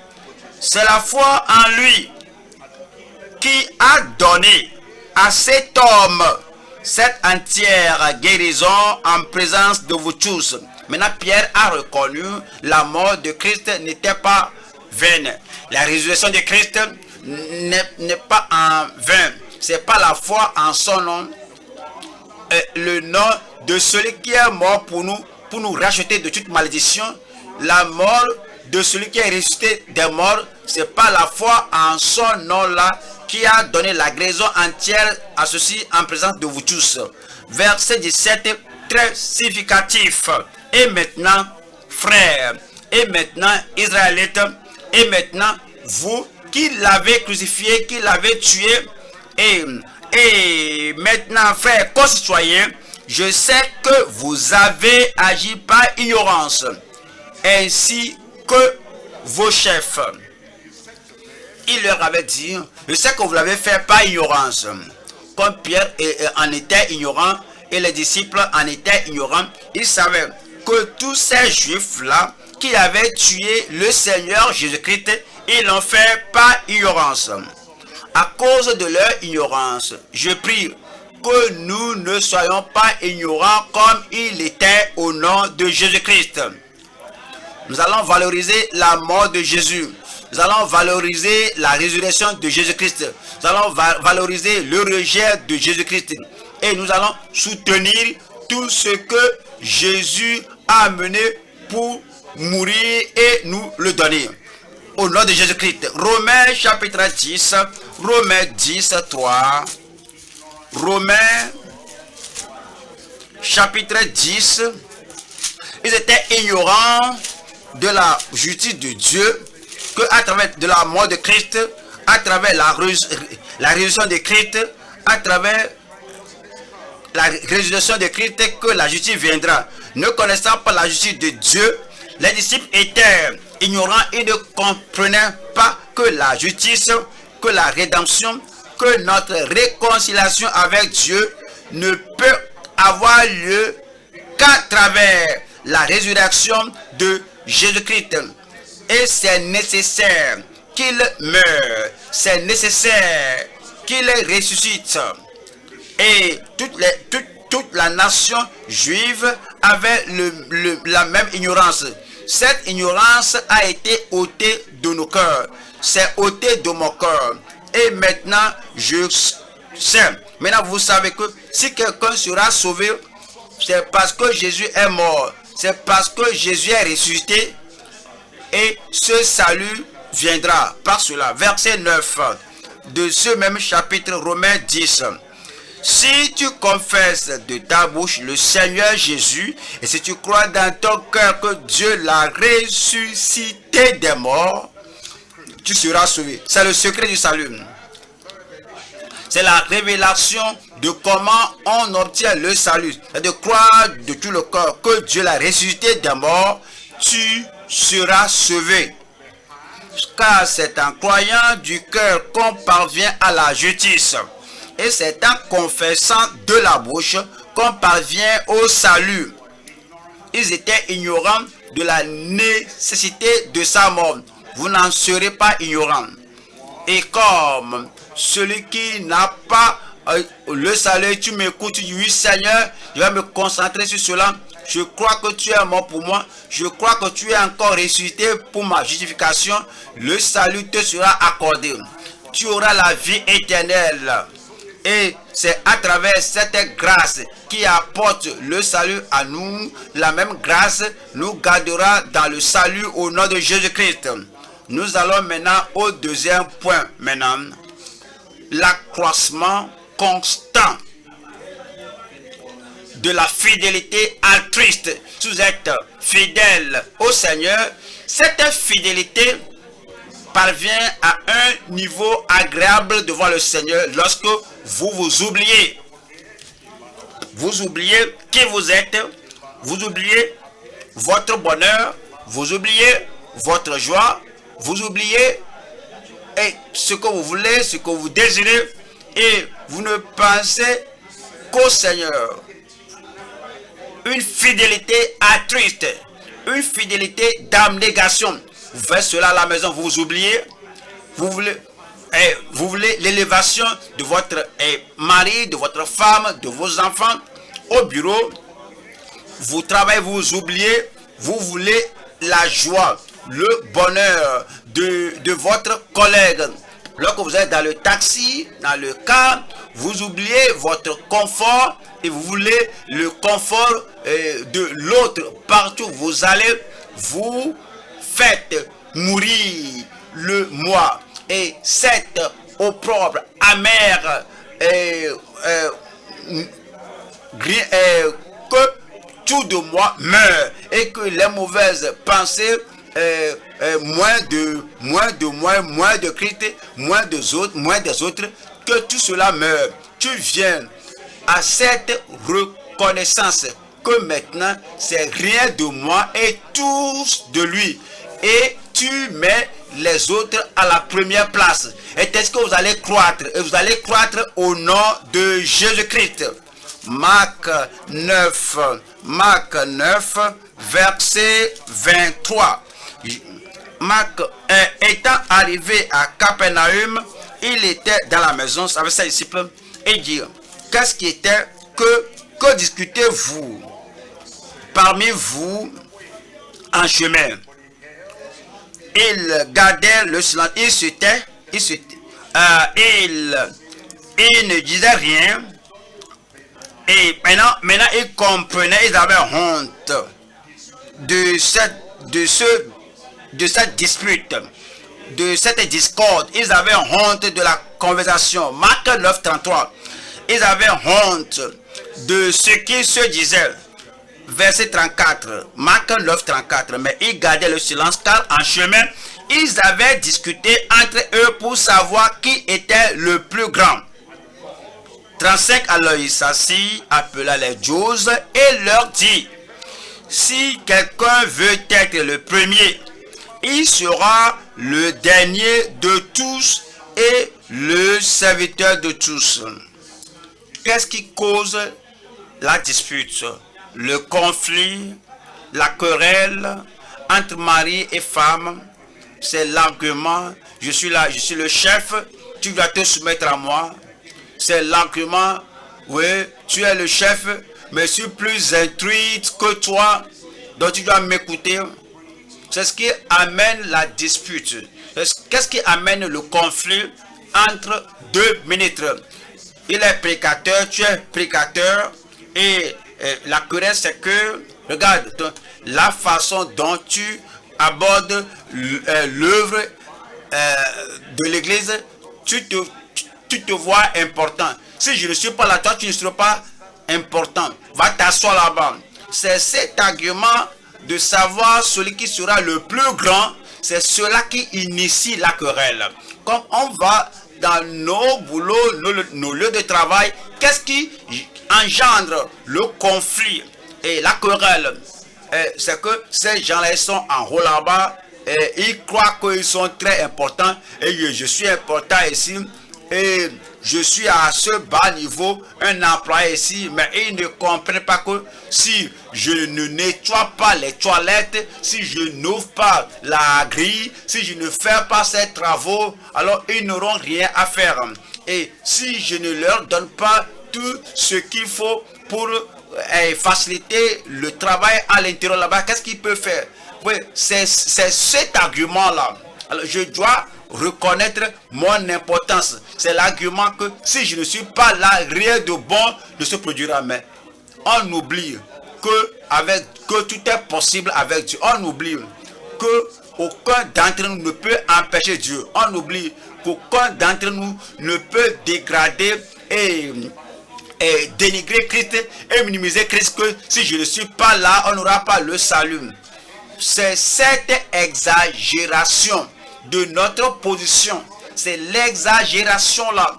C'est la foi en lui qui a donné à cet homme cette entière guérison en présence de vous tous. Maintenant, Pierre a reconnu la mort de Christ n'était pas vaine. La résurrection de Christ n'est pas en vain. C'est pas la foi en son nom, le nom de celui qui est mort pour nous racheter de toute malédiction. La mort de celui qui est ressuscité des morts, c'est pas la foi en son nom là qui a donné la guérison entière à ceci en présence de vous tous. Verset 17, très significatif. Et maintenant, frères, et maintenant, Israélites, et maintenant, vous qui l'avez crucifié, qui l'avez tué, et maintenant, frères concitoyens, je sais que vous avez agi par ignorance, ainsi que vos chefs. Il leur avait dit, je sais que vous l'avez fait par ignorance. Comme Pierre en était ignorant et les disciples en étaient ignorants, ils savaient que tous ces juifs-là qui avaient tué le Seigneur Jésus-Christ, ils l'ont fait par ignorance. À cause de leur ignorance, je prie que nous ne soyons pas ignorants comme il était au nom de Jésus-Christ. Nous allons valoriser la mort de Jésus. Nous allons valoriser la résurrection de Jésus-Christ. Nous allons valoriser le rejet de Jésus-Christ. Et nous allons soutenir tout ce que Jésus a amené pour mourir et nous le donner. Au nom de Jésus-Christ. Romains chapitre 10. Romains 10, 3. Romains chapitre 10. Ils étaient ignorants de la justice de Dieu, que à travers de la mort de Christ, à travers la résurrection de Christ, à travers la résurrection de Christ, que la justice viendra. Ne connaissant pas la justice de Dieu, les disciples étaient ignorants et ne comprenaient pas que la justice, que la rédemption, que notre réconciliation avec Dieu ne peut avoir lieu qu'à travers la résurrection de Jésus-Christ. Et c'est nécessaire qu'il meure, c'est nécessaire qu'il ressuscite. Et toute la nation juive avait la même ignorance. Cette ignorance a été ôtée de nos cœurs. C'est ôté de mon cœur. Et maintenant, je sais. Maintenant, vous savez que si quelqu'un sera sauvé, c'est parce que Jésus est mort. C'est parce que Jésus est ressuscité. Et ce salut viendra par cela. Verset 9 de ce même chapitre Romains 10. Si tu confesses de ta bouche le Seigneur Jésus, et si tu crois dans ton cœur que Dieu l'a ressuscité des morts, tu seras sauvé. C'est le secret du salut. C'est la révélation de comment on obtient le salut. C'est de croire de tout le cœur que Dieu l'a ressuscité des morts, tu seras sauvé. Car c'est en croyant du cœur qu'on parvient à la justice. Et c'est en confessant de la bouche qu'on parvient au salut. Ils étaient ignorants de la nécessité de sa mort. Vous n'en serez pas ignorants. Et comme celui qui n'a pas le salut, tu m'écoutes, tu dis oui Seigneur, je vais me concentrer sur cela. Je crois que tu es mort pour moi. Je crois que tu es encore ressuscité pour ma justification. Le salut te sera accordé. Tu auras la vie éternelle. Et c'est à travers cette grâce qui apporte le salut à nous. La même grâce nous gardera dans le salut au nom de Jésus-Christ. Nous allons maintenant au deuxième point. Maintenant, l'accroissement constant de la fidélité altruiste. Si vous êtes fidèle au Seigneur, cette fidélité parvient à un niveau agréable devant le Seigneur lorsque vous vous oubliez. Vous oubliez qui vous êtes, vous oubliez votre bonheur, vous oubliez votre joie, vous oubliez ce que vous voulez, ce que vous désirez, et vous ne pensez qu'au Seigneur. Une fidélité altruiste, une fidélité d'abnégation. Vous faites cela à la maison, vous vous oubliez, vous voulez, vous voulez l'élévation de votre mari, de votre femme, de vos enfants. Au bureau, vous travaillez, vous oubliez, vous voulez la joie, le bonheur de votre collègue. Lorsque vous êtes dans le taxi, dans le car, vous oubliez votre confort et vous voulez le confort de l'autre. Partout où vous allez, vous faites mourir le moi. Et cette opprobre, amère, que tout de moi meurt et que les mauvaises pensées, moins de Christ, moins des autres, que tout cela meurt. Tu viens à cette reconnaissance que maintenant c'est rien de moi et tout de lui, et tu mets les autres à la première place. Et est-ce que vous allez croître? Et vous allez croître au nom de Jésus-Christ. Marc 9, verset 23. Marc, étant arrivé à Capernaum, il était dans la maison avec ses disciples et dit: qu'est-ce qui était, que discutez-vous parmi vous en chemin? Il gardait le silence, il ne disait rien. Et maintenant ils comprenaient, ils avaient honte de cette dispute, de cette discorde. Ils avaient honte de la conversation. Marc 9, 33. Ils avaient honte de ce qui se disait. Verset 34. Marc 9, 34. Mais ils gardaient le silence car en chemin, ils avaient discuté entre eux pour savoir qui était le plus grand. 35. Alors il s'assit, appela les 12 et leur dit: si quelqu'un veut être le premier, il sera le dernier de tous et le serviteur de tous. Qu'est-ce qui cause la dispute, le conflit, la querelle entre mari et femme? C'est l'argument: je suis là, je suis le chef, tu dois te soumettre à moi. C'est l'argument: oui, tu es le chef, mais je suis plus instruite que toi, donc tu dois m'écouter. C'est ce qui amène la dispute. Qu'est-ce qui amène le conflit entre deux ministres? Il est prédicateur, tu es prédicateur, et la querelle, c'est que, regarde, la façon dont tu abordes l'œuvre de l'église, tu te vois important. Si je ne suis pas là, toi tu ne seras pas important. Va t'asseoir là-bas. C'est cet argument de savoir celui qui sera le plus grand, c'est cela qui initie la querelle. Comme on va dans nos boulots, nos lieux de travail, qu'est-ce qui engendre le conflit et la querelle? C'est que ces gens-là, ils sont en haut là-bas et ils croient qu'ils sont très importants, et je suis important ici et je suis à ce bas niveau, un employé ici, mais ils ne comprennent pas que si je ne nettoie pas les toilettes, si je n'ouvre pas la grille, si je ne fais pas ces travaux, alors ils n'auront rien à faire. Et si je ne leur donne pas tout ce qu'il faut pour faciliter le travail à l'intérieur là-bas, qu'est-ce qu'ils peuvent faire? Oui, c'est cet argument-là. Alors je dois reconnaître mon importance. C'est l'argument que si je ne suis pas là, rien de bon ne se produira. Mais on oublie que tout est possible avec Dieu. On oublie que aucun d'entre nous ne peut empêcher Dieu. On oublie qu'aucun d'entre nous ne peut dégrader et dénigrer Christ et minimiser Christ, que si je ne suis pas là, on n'aura pas le salut. C'est cette exagération de notre position, c'est l'exagération là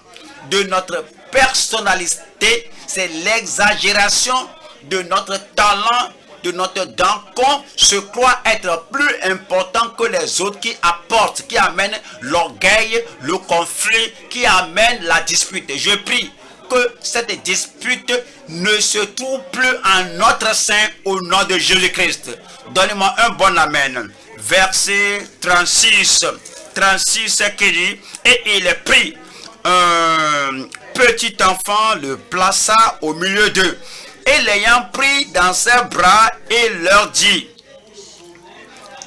de notre personnalité, c'est l'exagération de notre talent, de notre don, qu'on se croit être plus important que les autres, qui apportent, qui amènent l'orgueil, le conflit, qui amènent la dispute. Je prie que cette dispute ne se trouve plus en notre sein au nom de Jésus-Christ. Donnez-moi un bon amen. Verset 36. 36 qui dit, et il prit un petit enfant, le plaça au milieu d'eux, et l'ayant pris dans ses bras, il leur dit,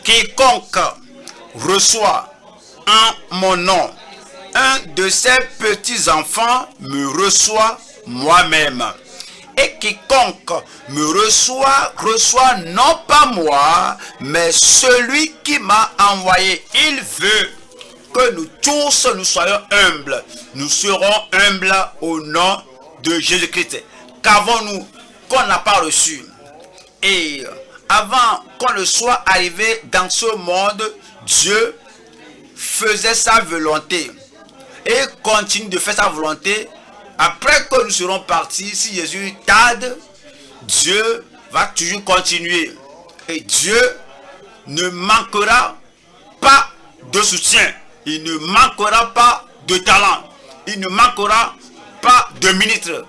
quiconque reçoit en mon nom un de ces petits enfants me reçoit moi-même. Et quiconque me reçoit, reçoit non pas moi, mais celui qui m'a envoyé. Il veut que nous tous, nous soyons humbles. Nous serons humbles au nom de Jésus-Christ. Qu'avons-nous qu'on n'a pas reçu? Et avant qu'on ne soit arrivé dans ce monde, Dieu faisait sa volonté et continue de faire sa volonté. Après que nous serons partis, si Jésus tarde, Dieu va toujours continuer. Et Dieu ne manquera pas de soutien. Il ne manquera pas de talent. Il ne manquera pas de ministre.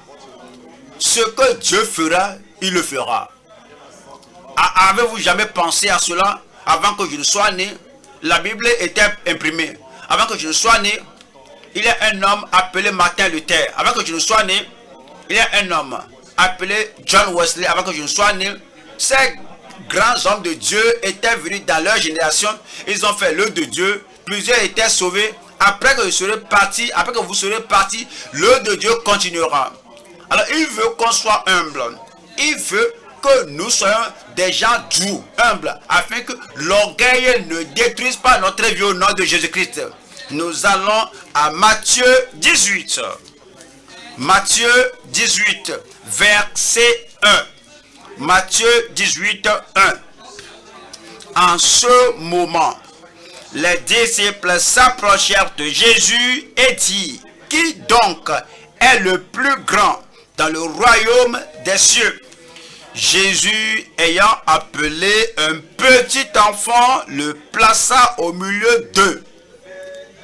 Ce que Dieu fera, il le fera. Avez-vous jamais pensé à cela? Avant que je ne sois né, la Bible était imprimée. Avant que je ne sois né, il y a un homme appelé Martin Luther. Avant que je ne sois né, il y a un homme appelé John Wesley. Avant que je ne sois né, ces grands hommes de Dieu étaient venus dans leur génération. Ils ont fait l'œuvre de Dieu. Plusieurs étaient sauvés. Après que je serai parti, après que vous serez partis, l'œuvre de Dieu continuera. Alors il veut qu'on soit humble. Il veut que nous soyons des gens doux, humbles, afin que l'orgueil ne détruise pas notre vie au nom de Jésus-Christ. Nous allons à Matthieu 18. Matthieu 18, verset 1. Matthieu 18, 1. En ce moment, les disciples s'approchèrent de Jésus et dirent, qui donc est le plus grand dans le royaume des cieux? Jésus, ayant appelé un petit enfant, le plaça au milieu d'eux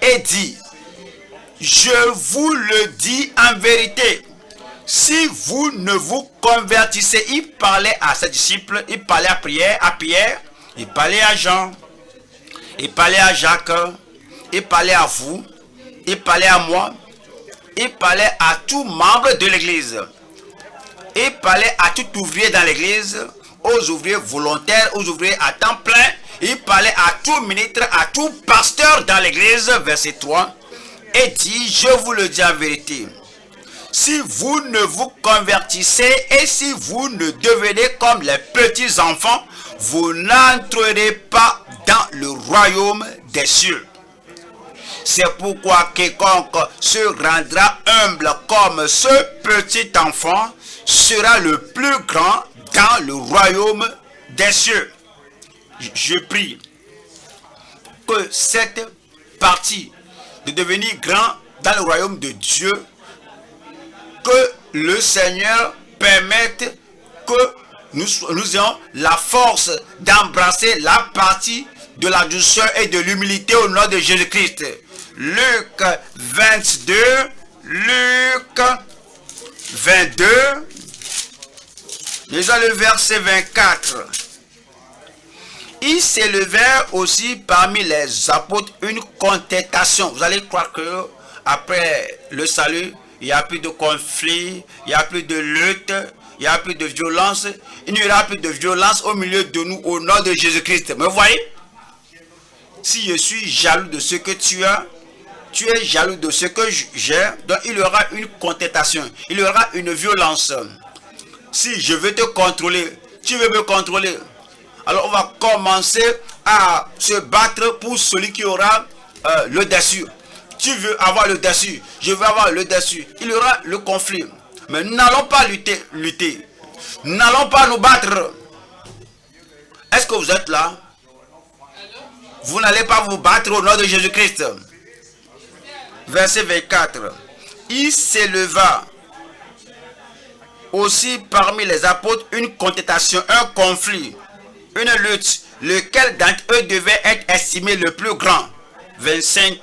et dit, je vous le dis en vérité, si vous ne vous convertissez, il parlait à ses disciples, il parlait à Pierre, il parlait à Jean, il parlait à Jacques, il parlait à vous, il parlait à moi, il parlait à tout membre de l'église. Il parlait à tout ouvrier dans l'église, aux ouvriers volontaires, aux ouvriers à temps plein. Il parlait à tout ministre, à tout pasteur dans l'église, verset 3, et dit, je vous le dis en vérité, si vous ne vous convertissez et si vous ne devenez comme les petits enfants, vous n'entrerez pas dans le royaume des cieux. C'est pourquoi quiconque se rendra humble comme ce petit enfant sera le plus grand dans le royaume des cieux. Je prie que cette partie de devenir grand dans le royaume de Dieu, que le Seigneur permette que nous ayons la force d'embrasser la partie de la douceur et de l'humilité au nom de Jésus-Christ. Luc 22, Luc 22, déjà le verset 24. Il s'élevait aussi parmi les apôtres une contestation. Vous allez croire que après le salut, il n'y a plus de conflit, il n'y a plus de lutte, il n'y a plus de violence. Il n'y aura plus de violence au milieu de nous au nom de Jésus-Christ. Mais vous voyez, si je suis jaloux de ce que tu as, tu es jaloux de ce que j'ai, donc il y aura une contestation, il y aura une violence. Si je veux te contrôler, tu veux me contrôler. Alors on va commencer à se battre pour celui qui aura le dessus. Tu veux avoir le dessus, je veux avoir le dessus. Il y aura le conflit. Mais nous n'allons pas lutter. Nous n'allons pas nous battre. Est-ce que vous êtes là? Vous n'allez pas vous battre au nom de Jésus-Christ. Verset 24. Il s'éleva aussi parmi les apôtres une contestation, un conflit, une lutte, lequel d'entre eux devait être estimé le plus grand. 25.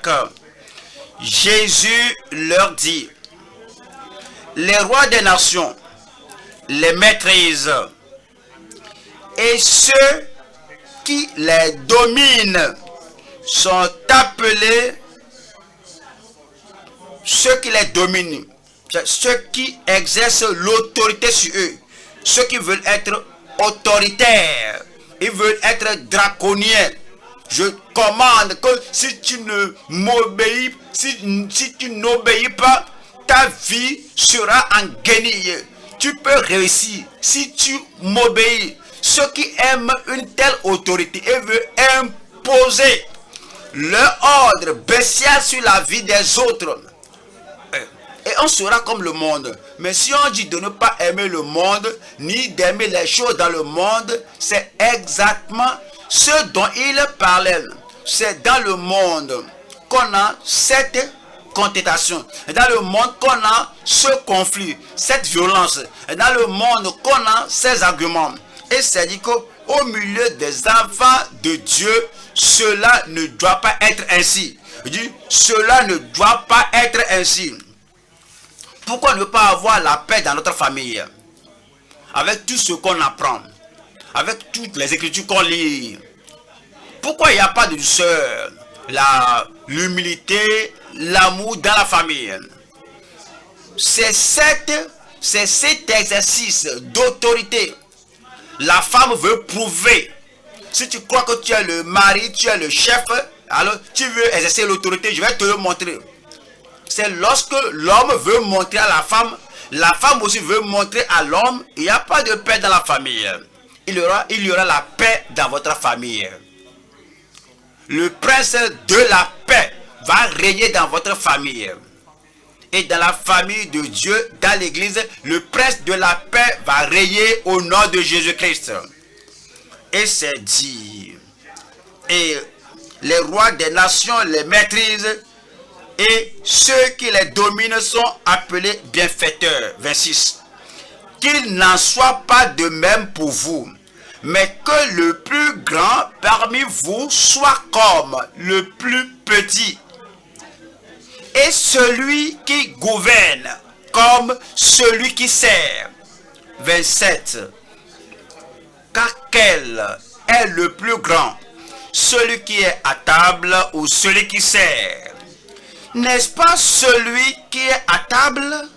Jésus leur dit, les rois des nations les maîtrisent et ceux qui les dominent sont appelés ceux qui les dominent, ceux qui exercent l'autorité sur eux, ceux qui veulent être autoritaires, ils veulent être draconiens. Je commande que si tu ne m'obéis, si tu n'obéis pas, ta vie sera en guenille. Tu peux réussir si tu m'obéis. Ceux qui aiment une telle autorité et veulent imposer leur ordre bestial sur la vie des autres. Et on sera comme le monde. Mais si on dit de ne pas aimer le monde, ni d'aimer les choses dans le monde, c'est exactement ce dont il parlait. C'est dans le monde qu'on a cette contestation. Dans le monde qu'on a ce conflit, cette violence. Dans le monde qu'on a ces arguments. Et c'est dit qu'au milieu des enfants de Dieu, cela ne doit pas être ainsi. Je dis, cela ne doit pas être ainsi. Pourquoi ne pas avoir la paix dans notre famille? Avec tout ce qu'on apprend, avec toutes les écritures qu'on lit. Pourquoi il n'y a pas de douceur, l'humilité, l'amour dans la famille? C'est cet exercice d'autorité. La femme veut prouver. Si tu crois que tu es le mari, tu es le chef, alors tu veux exercer l'autorité, je vais te le montrer. C'est lorsque l'homme veut montrer à la femme aussi veut montrer à l'homme, il n'y a pas de paix dans la famille. Il y aura la paix dans votre famille. Le prince de la paix va régner dans votre famille. Et dans la famille de Dieu, dans l'église, le prince de la paix va régner au nom de Jésus-Christ. Et c'est dit. Et les rois des nations les maîtrisent. Et ceux qui les dominent sont appelés bienfaiteurs. 26. Qu'il n'en soit pas de même pour vous, mais que le plus grand parmi vous soit comme le plus petit, et celui qui gouverne comme celui qui sert. 27. Car quel est le plus grand, celui qui est à table ou celui qui sert? N'est-ce pas celui qui est à table?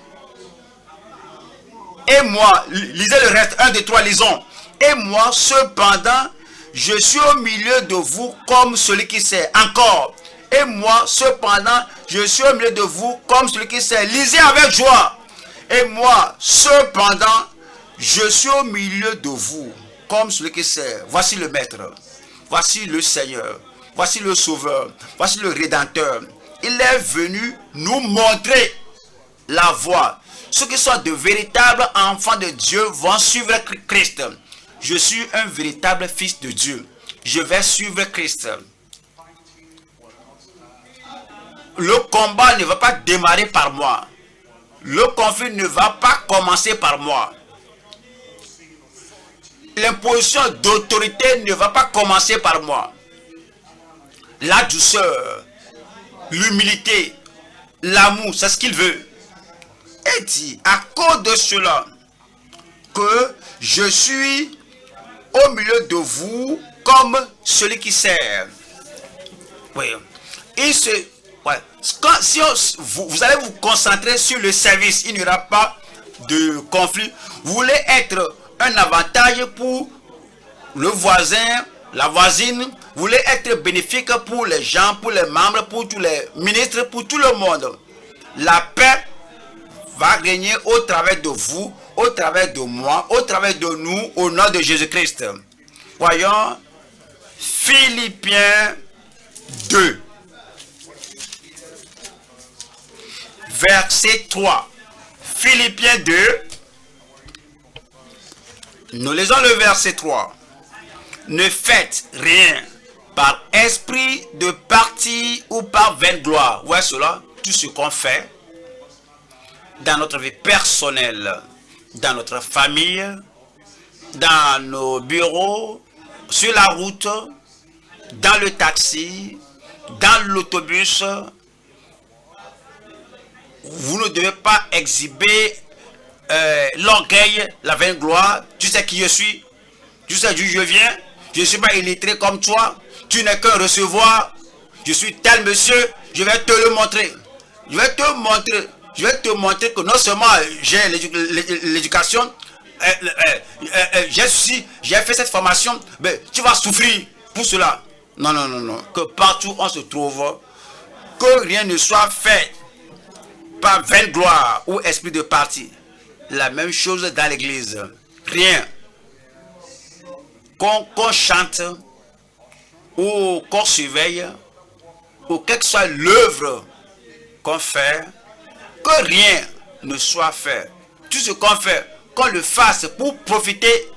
Et moi, lisez le reste, 1, 2, 3, lisons. Et moi, cependant, je suis au milieu de vous comme celui qui sert. Encore. Et moi, cependant, je suis au milieu de vous comme celui qui sert. Lisez avec joie. Et moi, cependant, je suis au milieu de vous comme celui qui sert. Voici le Maître. Voici le Seigneur. Voici le Sauveur. Voici le Rédempteur. Il est venu nous montrer la voie. Ceux qui sont de véritables enfants de Dieu vont suivre Christ. Je suis un véritable fils de Dieu. Je vais suivre Christ. Le combat ne va pas démarrer par moi. Le conflit ne va pas commencer par moi. L'imposition d'autorité ne va pas commencer par moi. La douceur, l'humilité, l'amour, c'est ce qu'il veut. Et dit, à cause de cela, que je suis au milieu de vous comme celui qui sert. Oui. Si vous allez vous concentrer sur le service, il n'y aura pas de conflit. Vous voulez être un avantage pour le voisin, la voisine. Vous voulez être bénéfique pour les gens, pour les membres, pour tous les ministres, pour tout le monde. La paix va régner au travers de vous, au travers de moi, au travers de nous, au nom de Jésus-Christ. Voyons Philippiens 2. Verset 3. Philippiens 2. Nous lisons le verset 3. Ne faites rien par esprit de parti ou par vaine gloire. Ouais, cela, tout ce qu'on fait dans notre vie personnelle, dans notre famille, dans nos bureaux, sur la route, dans le taxi, dans l'autobus, vous ne devez pas exhiber l'orgueil, la vaine gloire. Tu sais qui je suis, tu sais d'où je viens, je ne suis pas illettré comme toi, tu n'es qu'un recevoir. je suis tel monsieur, je vais te le montrer. Je vais te montrer que non seulement j'ai l'éducation, j'ai fait cette formation, mais tu vas souffrir pour cela. Non, non, non, non. Que partout on se trouve, que rien ne soit fait par vaine gloire ou esprit de parti. La même chose dans l'église. Rien. Qu'on chante ou qu'on surveille ou quelle que soit l'œuvre qu'on fait, que rien ne soit fait. Tout ce qu'on fait, qu'on le fasse pour profiter,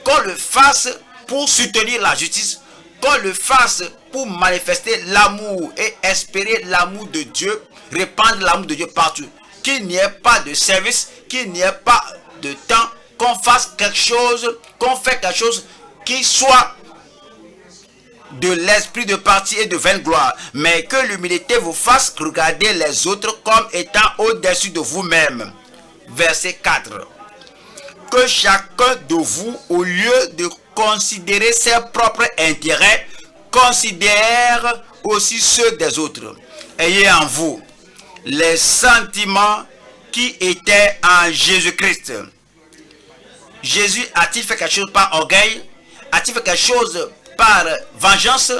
qu'on le fasse pour soutenir la justice, qu'on le fasse pour manifester l'amour et espérer l'amour de Dieu, répandre l'amour de Dieu partout. Qu'il n'y ait pas de service, qu'il n'y ait pas de temps, qu'on fasse quelque chose, qu'on fait quelque chose qui soit de l'esprit de parti et de vaine gloire, mais que l'humilité vous fasse regarder les autres comme étant au-dessus de vous-même. Verset 4. Que chacun de vous, au lieu de considérer ses propres intérêts, considère aussi ceux des autres. Ayez en vous les sentiments qui étaient en Jésus-Christ. Jésus a-t-il fait quelque chose par orgueil? A-t-il fait quelque chose par vengeance?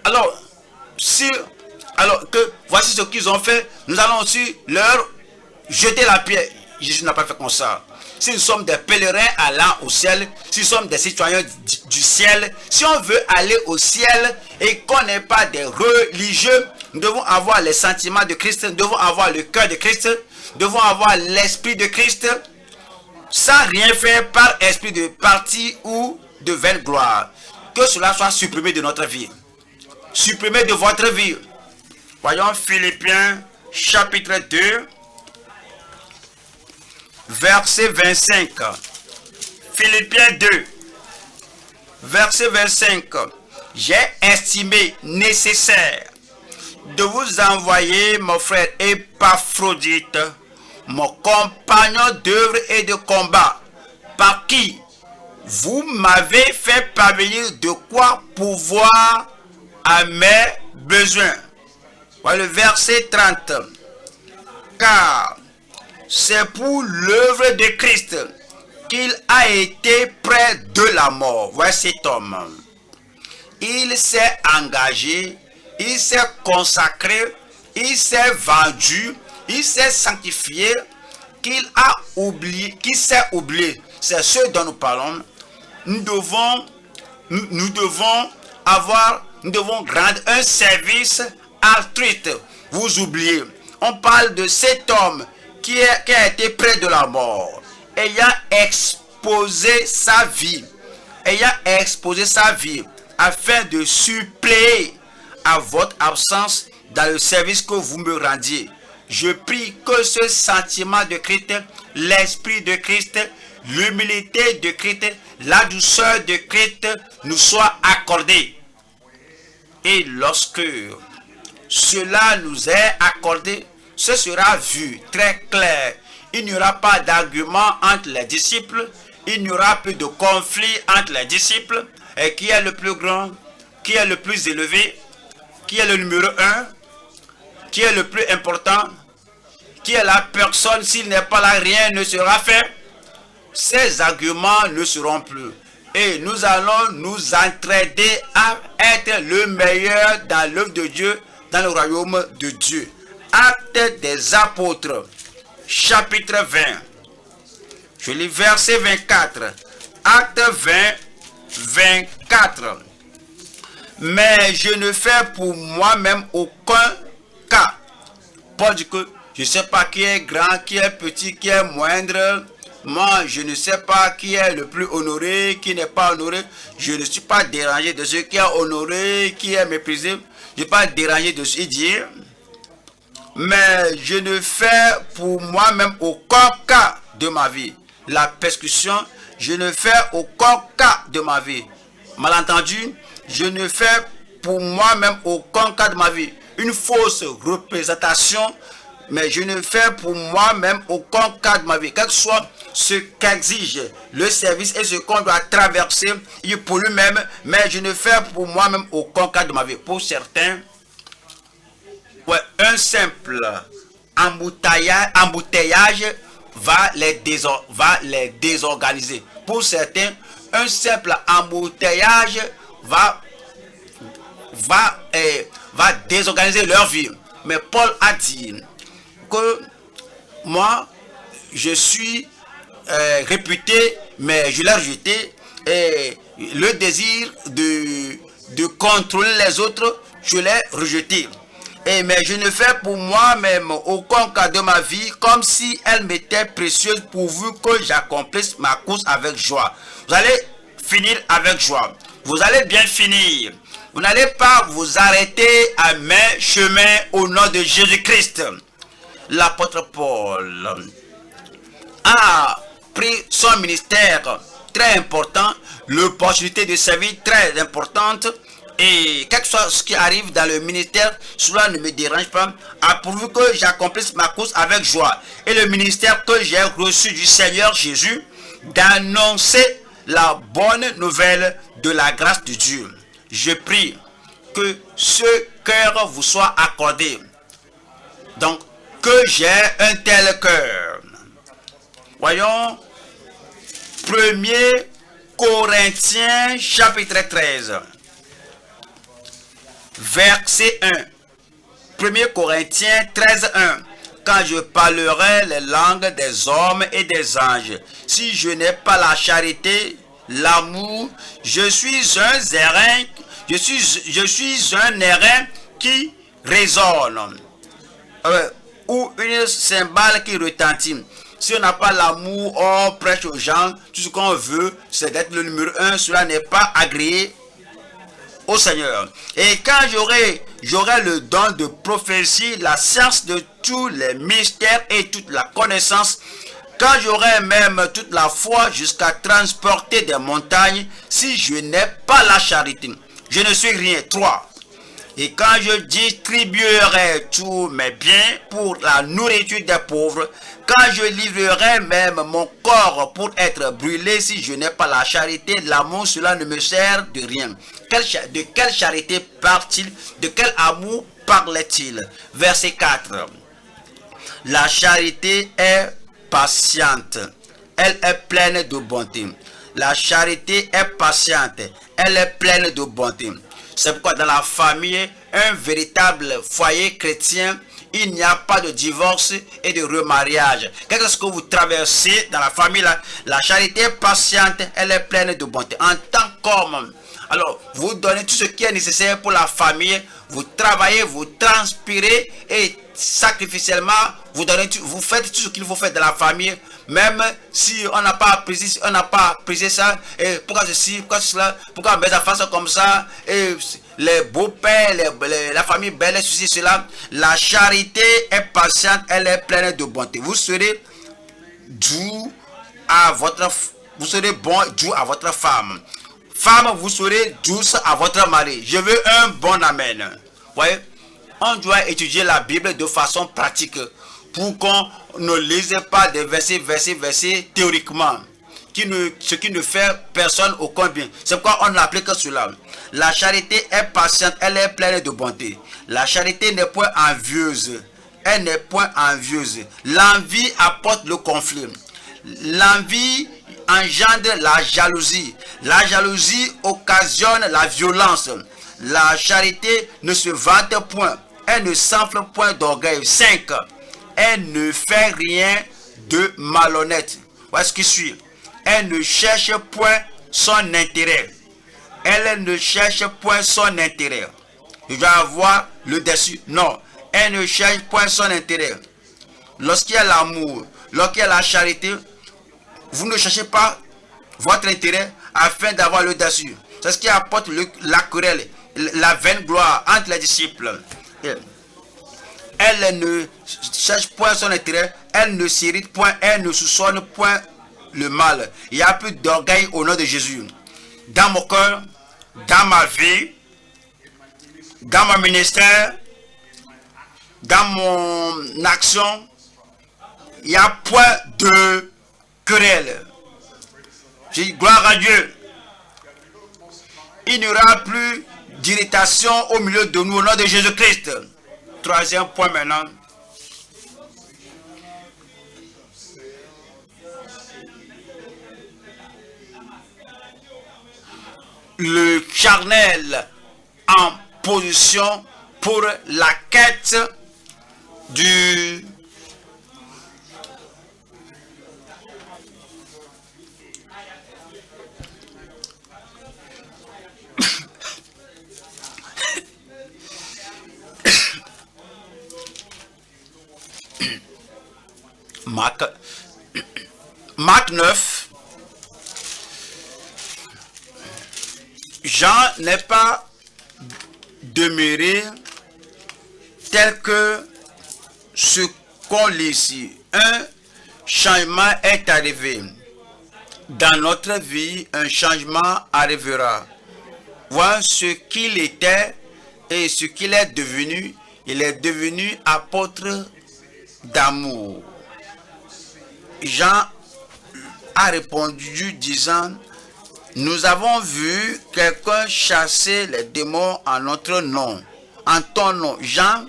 Alors que voici ce qu'ils ont fait, nous allons aussi leur jeter la pierre. Jésus n'a pas fait comme ça. Si nous sommes des pèlerins allant au ciel, si nous sommes des citoyens du ciel, si on veut aller au ciel et qu'on n'est pas des religieux, nous devons avoir les sentiments de Christ, nous devons avoir le cœur de Christ, nous devons avoir l'esprit de Christ, sans rien faire par esprit de parti ou de vaine gloire. Que cela soit supprimé de notre vie. Supprimé de votre vie. Voyons Philippiens chapitre 2, verset 25. Philippiens 2, verset 25. J'ai estimé nécessaire de vous envoyer, mon frère Épaphrodite, mon compagnon d'œuvre et de combat, par qui vous m'avez fait parvenir de quoi pouvoir à mes besoins. Voilà le verset 30. Car c'est pour l'œuvre de Christ qu'il a été près de la mort. Voilà cet homme. Il s'est engagé, il s'est consacré, il s'est vendu, il s'est sanctifié, qu'il a oublié, qu'il s'est oublié. C'est ce dont nous parlons. Nous devons rendre un service altruiste. Vous oubliez. On parle de cet homme qui a été près de la mort, ayant exposé sa vie, afin de suppléer à votre absence dans le service que vous me rendiez. Je prie que ce sentiment de Christ, l'esprit de Christ, l'humilité de Christ, la douceur de Christ nous soit accordé. Et lorsque cela nous est accordé, ce sera vu très clair. Il n'y aura pas d'argument entre les disciples, il n'y aura plus de conflit entre les disciples. Et qui est le plus grand, qui est le plus élevé, qui est le numéro 1, qui est le plus important, qui est la personne, s'il n'est pas là, rien ne sera fait. Ces arguments ne seront plus. Et nous allons nous entraider à être le meilleur dans l'œuvre de Dieu, dans le royaume de Dieu. Actes des apôtres, chapitre 20. Je lis verset 24. Acte 20, 24. Mais je ne fais pour moi-même aucun cas. Paul dit que je ne sais pas qui est grand, qui est petit, qui est moindre. Moi, je ne sais pas qui est le plus honoré, qui n'est pas honoré. Je ne suis pas dérangé de ce qui est honoré, qui est méprisé. Je ne suis pas dérangé de ce qu'il dit. Mais je ne fais pour moi-même aucun cas de ma vie. La persécution, je ne fais aucun cas de ma vie. Malentendu, je ne fais pour moi-même aucun cas de ma vie. Une fausse représentation mais je ne fais pour moi-même aucun cas de ma vie. Quel que soit ce qu'exige le service et ce qu'on doit traverser, il pour lui-même, mais je ne fais pour moi-même aucun cas de ma vie. Pour certains, ouais, un simple embouteillage va les désorganiser. Pour certains, un simple embouteillage va désorganiser leur vie. Mais Paul a dit que moi, je suis réputé, mais je l'ai rejeté. Et le désir de contrôler les autres, je l'ai rejeté. Mais je ne fais pour moi-même aucun cas de ma vie comme si elle m'était précieuse pourvu que j'accomplisse ma course avec joie. Vous allez finir avec joie. Vous allez bien finir. Vous n'allez pas vous arrêter à mes chemins au nom de Jésus-Christ. L'apôtre Paul a pris son ministère très important, l'opportunité de servir très importante. Et quelque chose ce qui arrive dans le ministère, cela ne me dérange pas, pourvu que j'accomplisse ma course avec joie. Et le ministère que j'ai reçu du Seigneur Jésus, d'annoncer la bonne nouvelle de la grâce de Dieu. Je prie que ce cœur vous soit accordé. Donc, que j'ai un tel cœur. Voyons, 1er Corinthiens chapitre 13. Verset 1. 1er Corinthiens 13, 1. Quand je parlerai les langues des hommes et des anges, si je n'ai pas la charité, l'amour, je suis un airain, je suis un airain qui résonne, ou une cymbale qui retentit. Si on n'a pas l'amour, on prêche aux gens, tout ce qu'on veut, c'est d'être le numéro 1, cela n'est pas agréé au Seigneur. Et quand j'aurai le don de prophétie, la science de tous les mystères et toute la connaissance, quand j'aurai même toute la foi jusqu'à transporter des montagnes, si je n'ai pas la charité, je ne suis rien. 3. Et quand je distribuerai tous mes biens pour la nourriture des pauvres, quand je livrerai même mon corps pour être brûlé, si je n'ai pas la charité, l'amour, cela ne me sert de rien. De quelle charité parle-t-il? De quel amour parlait-il? Verset 4. La charité est patiente, elle est pleine de bonté. La charité est patiente, elle est pleine de bonté. C'est pourquoi dans la famille, un véritable foyer chrétien, il n'y a pas de divorce et de remariage. Qu'est-ce que vous traversez dans la famille, la charité est patiente, elle est pleine de bonté. En tant qu'homme, alors vous donnez tout ce qui est nécessaire pour la famille, vous travaillez, vous transpirez et sacrificiellement, vous faites tout ce qu'il faut faire dans la famille, même si on n'a pas apprécié, ça, et pourquoi ceci, pourquoi cela, pourquoi mes enfants sont comme ça, et les beaux-pères, la famille belle, ceci, cela. La charité est patiente, elle est pleine de bonté. Vous serez doux à votre, vous serez bon, doux à votre femme. Femme, vous serez douce à votre mari. Je veux un bon amen. Voyez, on doit étudier la Bible de façon pratique pour qu'on ne lise pas des versets théoriquement, ce qui ne fait personne aucun bien. C'est pourquoi on applique cela. La charité est patiente, elle est pleine de bonté. La charité n'est point envieuse. Elle n'est point envieuse. L'envie apporte le conflit. L'envie engendre la jalousie. La jalousie occasionne la violence. La charité ne se vante point. Elle ne s'enfle point d'orgueil. 5. Elle ne fait rien de malhonnête. Voici ce qui suit. Elle ne cherche point son intérêt. Elle ne cherche point son intérêt. Je dois avoir le dessus. Non. Elle ne cherche point son intérêt. Lorsqu'il y a l'amour, lorsqu'il y a la charité, vous ne cherchez pas votre intérêt afin d'avoir le dessus. C'est ce qui apporte la querelle, la vaine gloire entre les disciples. Elle ne cherche point son intérêt, elle ne s'irrite point, elle ne soupçonne point le mal. Il n'y a plus d'orgueil au nom de Jésus. Dans mon cœur, dans ma vie, dans mon ministère, dans mon action, il n'y a point de querelle. J'ai dit gloire à Dieu. Il n'y aura plus d'irritation au milieu de nous au nom de Jésus-Christ. Troisième point maintenant. Le charnel en position pour la quête du Marc 9. Jean n'est pas demeuré tel que ce qu'on lit ici. Un changement est arrivé. Dans notre vie, un changement arrivera. Voir ce qu'il était et ce qu'il est devenu. Il est devenu apôtre d'amour. Jean a répondu disant, nous avons vu quelqu'un chasser les démons en notre nom, en ton nom. Jean,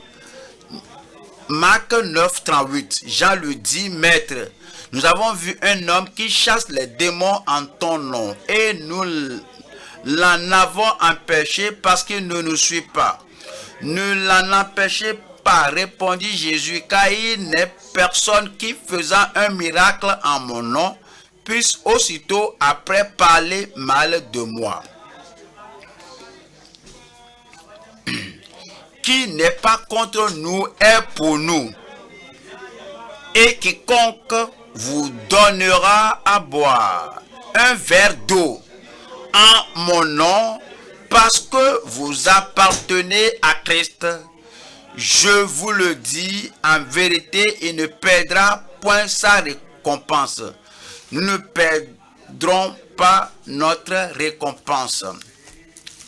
Marc 9, 38. Jean lui dit, maître, nous avons vu un homme qui chasse les démons en ton nom et nous l'en avons empêché parce qu'il ne nous suit pas. Ne l'en empêchez pas, répondit Jésus, car il n'est personne qui faisant un miracle en mon nom puisse aussitôt après parler mal de moi. Qui n'est pas contre nous est pour nous. Et quiconque vous donnera à boire un verre d'eau en mon nom, parce que vous appartenez à Christ, je vous le dis en vérité, il ne perdra point sa récompense. Nous ne perdrons pas notre récompense.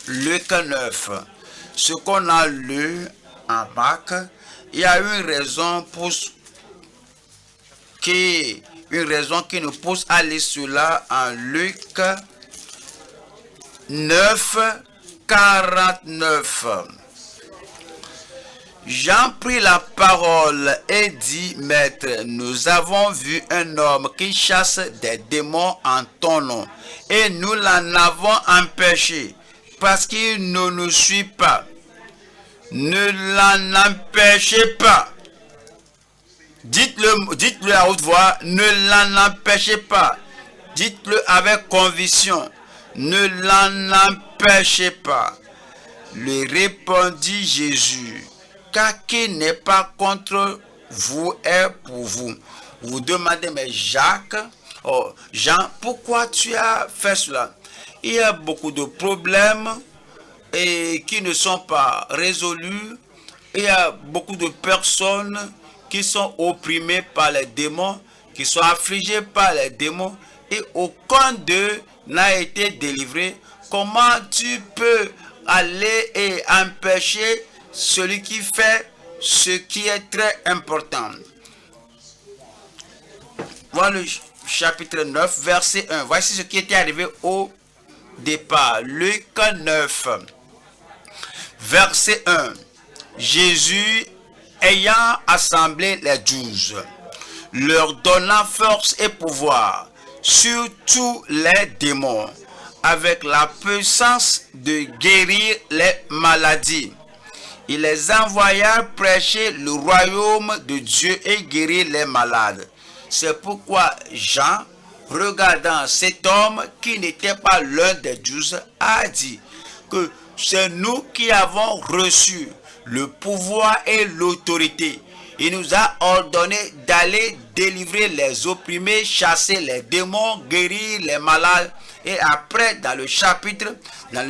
Luc 9. Ce qu'on a lu en Marc, il y a une raison qui nous pousse à lire cela en Luc 9, 49. Jean prit la parole et dit, maître, nous avons vu un homme qui chasse des démons en ton nom, et nous l'en avons empêché, parce qu'il ne nous suit pas. Ne l'en empêchez pas. Dites-le à haute voix, ne l'en empêchez pas. Dites-le avec conviction, ne l'en empêchez pas. Lui répondit Jésus, car qui n'est pas contre vous est pour vous. Vous demandez, mais Jacques, Jean, pourquoi tu as fait cela? Il y a beaucoup de problèmes et qui ne sont pas résolus. Il y a beaucoup de personnes qui sont opprimées par les démons, qui sont affligées par les démons, et aucun d'eux n'a été délivré. Comment tu peux aller et empêcher celui qui fait ce qui est très important? Voilà le chapitre 9, verset 1. Voici ce qui était arrivé au départ. Luc 9, verset 1. Jésus, ayant assemblé les 12, leur donnant force et pouvoir sur tous les démons, avec la puissance de guérir les maladies. Il les envoya prêcher le royaume de Dieu et guérir les malades. C'est pourquoi Jean, regardant cet homme qui n'était pas l'un des 12, a dit que c'est nous qui avons reçu le pouvoir et l'autorité. Il nous a ordonné d'aller délivrer les opprimés, chasser les démons, guérir les malades. Et après, dans le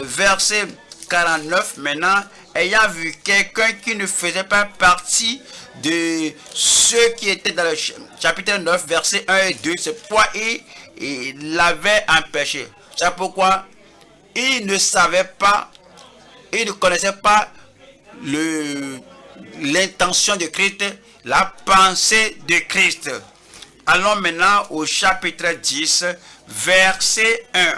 verset 49, maintenant, ayant vu quelqu'un qui ne faisait pas partie de ceux qui étaient dans le chapitre 9, verset 1 et 2, c'est pourquoi il l'avait empêché. C'est pourquoi il ne savait pas, il ne connaissait pas l'intention de Christ, la pensée de Christ. Allons maintenant au chapitre 10, verset 1.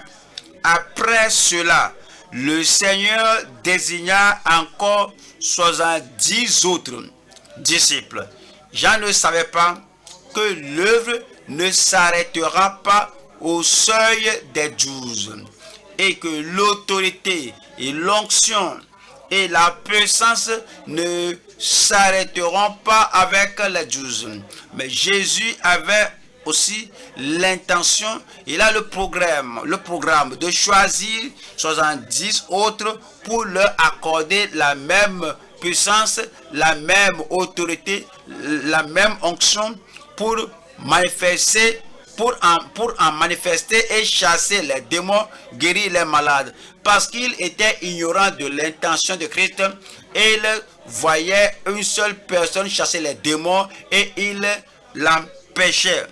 Après cela, le Seigneur désigna encore 70 autres disciples. Jean ne savait pas que l'œuvre ne s'arrêtera pas au seuil des 12 et que l'autorité et l'onction et la puissance ne s'arrêteront pas avec les 12. Mais Jésus avait aussi l'intention, il a le programme de choisir 70 autres pour leur accorder la même puissance, la même autorité, la même onction pour manifester, pour en manifester et chasser les démons, guérir les malades. Parce qu'il était ignorant de l'intention de Christ, il voyait une seule personne chasser les démons et il l'empêchait.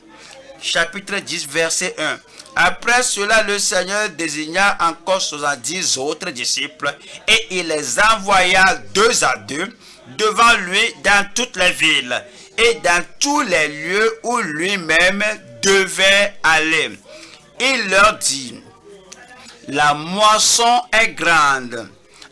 Chapitre 10, verset 1. Après cela, le Seigneur désigna encore 70 autres disciples et il les envoya 2 à 2 devant lui dans toutes les villes et dans tous les lieux où lui-même devait aller. Il leur dit: la moisson est grande.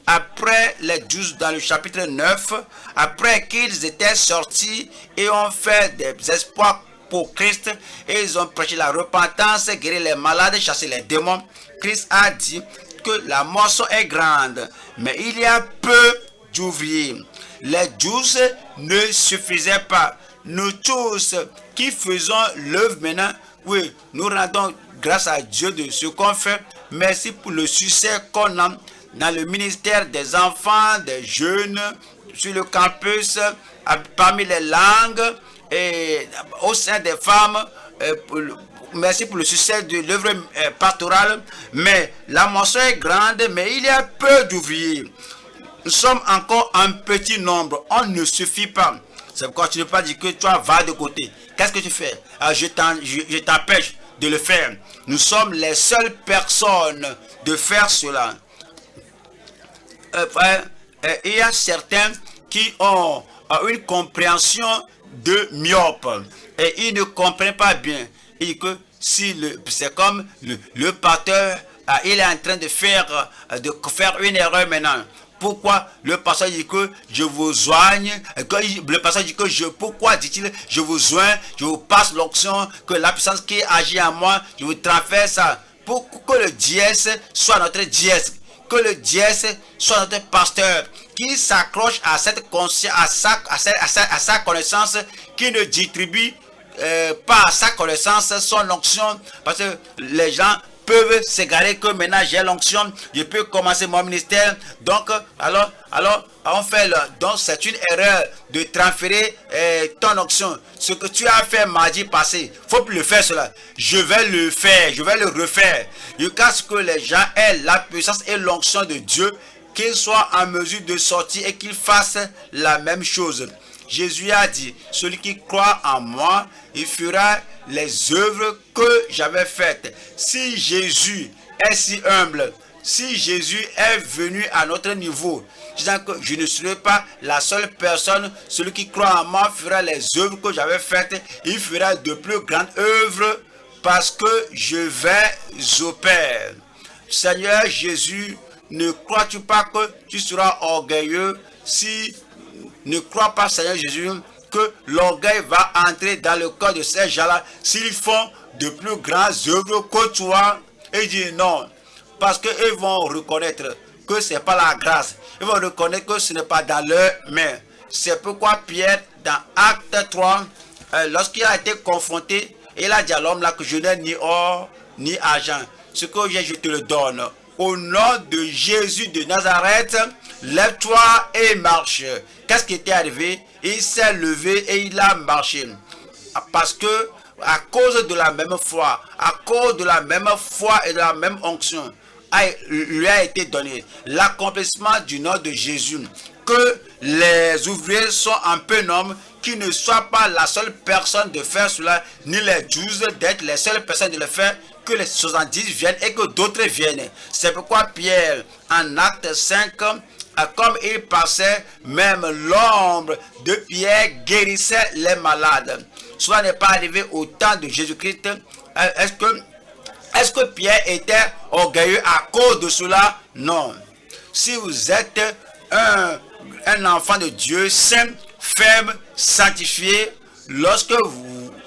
Après les 12 dans le chapitre 9, après qu'ils étaient sortis et ont fait des espoirs pour Christ, et ils ont prêché la repentance, guéri les malades, chassé les démons, Christ a dit que la moisson est grande, mais il y a peu d'ouvriers. Les 12 ne suffisaient pas. Nous tous qui faisons l'œuvre maintenant, oui, nous rendons grâce à Dieu de ce qu'on fait. Merci pour le succès qu'on a dans le ministère des enfants, des jeunes, sur le campus, parmi les langues, et au sein des femmes. Merci pour le succès de l'œuvre pastorale. Mais la moisson est grande, mais il y a peu d'ouvriers. Nous sommes encore un petit nombre. On ne suffit pas. C'est pourquoi tu ne peux pas dire que toi vas de côté. Qu'est-ce que tu fais? Je t'empêche de le faire. Nous sommes les seules personnes de faire cela. Il y a certains qui ont une compréhension de myope et ils ne comprennent pas bien. Et que si c'est comme le pasteur, il est en train de faire une erreur maintenant. Pourquoi le pasteur dit que je vous soigne? Le pasteur dit que pourquoi dit-il je vous soigne, je vous passe l'onction, que la puissance qui agit en moi, je vous transfère ça. Pour que le dièse soit notre dièse, que le dièse soit notre pasteur, qui s'accroche à cette conscience, à sa connaissance, qui ne distribue pas à sa connaissance son onction, parce que les gens peuvent s'égarer que maintenant j'ai l'onction, je peux commencer mon ministère. Donc, alors on fait donc c'est une erreur de transférer ton onction. Ce que tu as fait mardi passé, faut plus le faire cela. Je vais le faire, je vais le refaire. Jusqu'à ce que les gens aient la puissance et l'onction de Dieu, qu'ils soient en mesure de sortir et qu'ils fassent la même chose. Jésus a dit, celui qui croit en moi, il fera les œuvres que j'avais faites. Si Jésus est si humble, si Jésus est venu à notre niveau, disant que je ne serai pas la seule personne, celui qui croit en moi fera les œuvres que j'avais faites, il fera de plus grandes œuvres parce que je vais au Père. Seigneur Jésus, ne crois-tu pas que tu seras orgueilleux si ne crois pas, Seigneur Jésus, que l'orgueil va entrer dans le cœur de ces gens-là s'ils font de plus grandes œuvres que toi? Et dire non, parce qu'ils vont reconnaître que ce n'est pas la grâce. Ils vont reconnaître que ce n'est pas dans leurs mains. C'est pourquoi Pierre, dans Acte 3, lorsqu'il a été confronté, il a dit à l'homme là que je n'ai ni or ni argent. Ce que j'ai, je te le donne. Au nom de Jésus de Nazareth, lève-toi et marche. Qu'est-ce qui était arrivé? Il s'est levé et il a marché. Parce que, à cause de la même foi, et de la même onction, lui a été donné l'accomplissement du nom de Jésus. Que les ouvriers soient un peu nombreux, qui ne soient pas la seule personne de faire cela, ni les 12 d'être les seules personnes de le faire, que les 70 viennent et que d'autres viennent. C'est pourquoi Pierre, en acte 5, comme il passait, même l'ombre de Pierre guérissait les malades. Cela n'est pas arrivé au temps de Jésus-Christ. Est-ce que Pierre était orgueilleux à cause de cela? Non. Si vous êtes un enfant de Dieu, saint, ferme, sanctifié, lorsque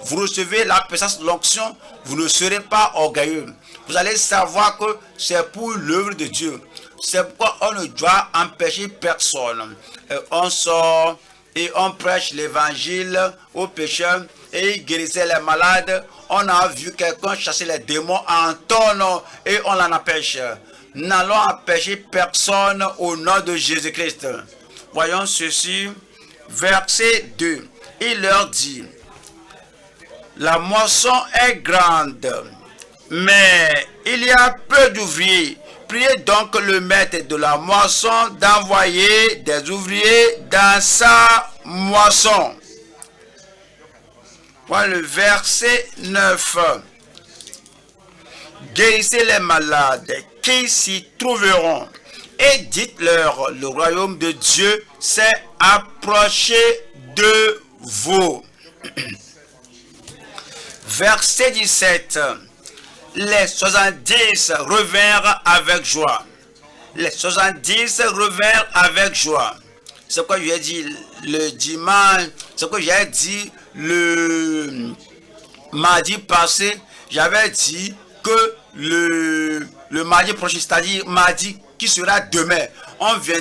vous recevez la puissance de l'onction, vous ne serez pas orgueilleux. Vous allez savoir que c'est pour l'œuvre de Dieu. C'est pourquoi on ne doit empêcher personne. On sort et on prêche l'évangile aux pécheurs et il guérissait les malades. On a vu quelqu'un chasser les démons en ton nom et on l'en empêche. N'allons empêcher personne au nom de Jésus-Christ. Voyons ceci. Verset 2. Il leur dit, la moisson est grande, mais il y a peu d'ouvriers. Priez donc le maître de la moisson d'envoyer des ouvriers dans sa moisson. Voilà le verset 9. Guérissez les malades qui s'y trouveront et dites-leur, le royaume de Dieu s'est approché de vous. Verset 17. Les 70 revinrent avec joie. Les 70 revinrent avec joie. C'est quoi j'ai dit le dimanche, c'est quoi j'ai dit le mardi passé. J'avais dit que le mardi prochain, c'est-à-dire mardi qui sera demain,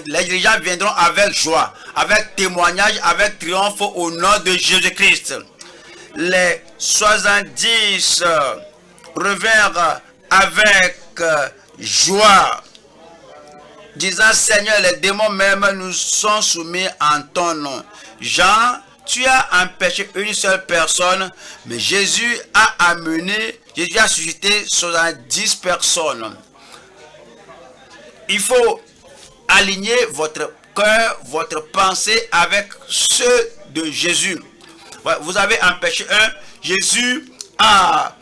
les gens viendront avec joie, avec témoignage, avec triomphe au nom de Jésus-Christ. Les 70 revinrent avec joie, disant, Seigneur, les démons même nous sont soumis en ton nom. Jean, tu as empêché une seule personne, mais Jésus a suscité 70 personnes. Il faut aligner votre cœur, votre pensée avec ceux de Jésus. Vous avez empêché un, Jésus a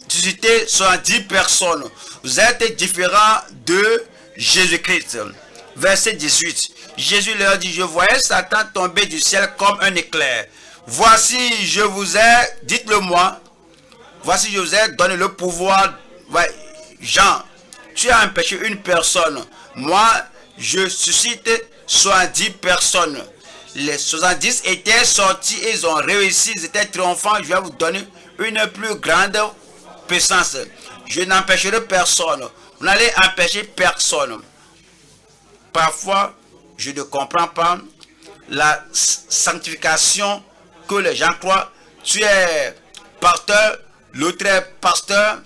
suscité 70 personnes. Vous êtes différents de Jésus-Christ. Verset 18. Jésus leur dit, je voyais Satan tomber du ciel comme un éclair. Voici, je vous ai, dites-le moi, voici, je vous ai donné le pouvoir. Jean, tu as empêché une personne. Moi, je suscite 70 personnes. Les 70 étaient sortis, ils ont réussi, ils étaient triomphants. Je vais vous donner une plus grande puissance. Je n'empêcherai personne. Vous n'allez empêcher personne. Parfois, je ne comprends pas la sanctification que les gens croient. Tu es pasteur, l'autre est pasteur.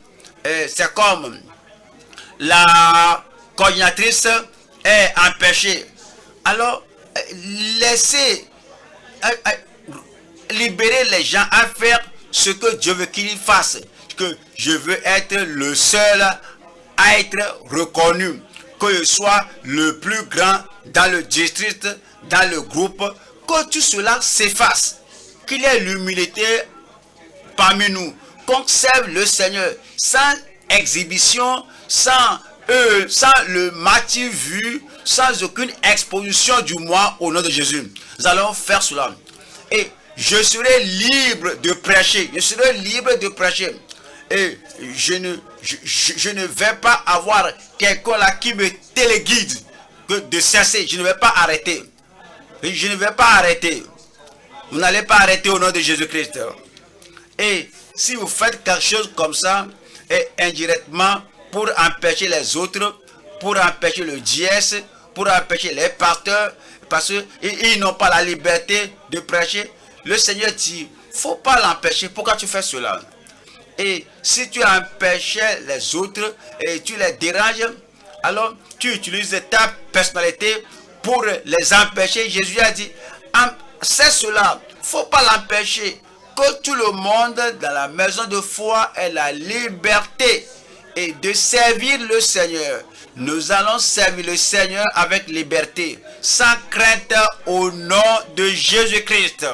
C'est comme la coordinatrice est empêchée. Alors, laissez libérer les gens à faire ce que Dieu veut qu'ils fassent. Que je veux être le seul à être reconnu. Que je sois le plus grand dans le district, dans le groupe. Que tout cela s'efface. Qu'il y ait l'humilité parmi nous. Qu'on serve le Seigneur sans exhibition, sans le martyr vu, sans aucune exposition du moi au nom de Jésus. Nous allons faire cela. Et je serai libre de prêcher. Je serai libre de prêcher. Et je ne vais pas avoir quelqu'un là qui me téléguide de cesser. Je ne vais pas arrêter. Je ne vais pas arrêter. Vous n'allez pas arrêter au nom de Jésus-Christ. Et si vous faites quelque chose comme ça, et indirectement, pour empêcher les autres, pour empêcher le dièse, pour empêcher les pasteurs, parce qu'ils n'ont pas la liberté de prêcher, le Seigneur dit, faut pas l'empêcher. Pourquoi tu fais cela? Et si tu empêchais les autres et tu les déranges, alors tu utilises ta personnalité pour les empêcher. Jésus a dit, c'est cela, faut pas l'empêcher. Que tout le monde dans la maison de foi ait la liberté et de servir le Seigneur. Nous allons servir le Seigneur avec liberté, sans crainte au nom de Jésus-Christ.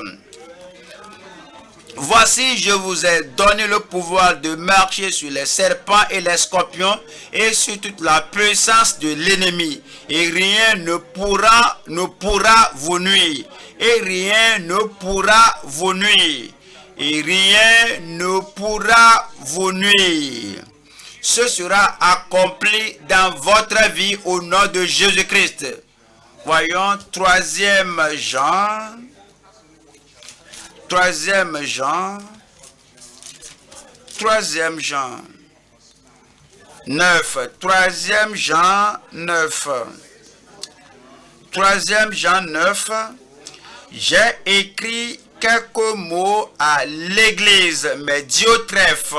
Voici, je vous ai donné le pouvoir de marcher sur les serpents et les scorpions et sur toute la puissance de l'ennemi. Et rien ne pourra vous nuire. Et rien ne pourra vous nuire. Et rien ne pourra vous nuire. Ce sera accompli dans votre vie au nom de Jésus-Christ. Voyons 3e Jean. 3e Jean 9. 3e Jean 9. 3e Jean 9. J'ai écrit quelques mots à l'église, mais Diotrephe,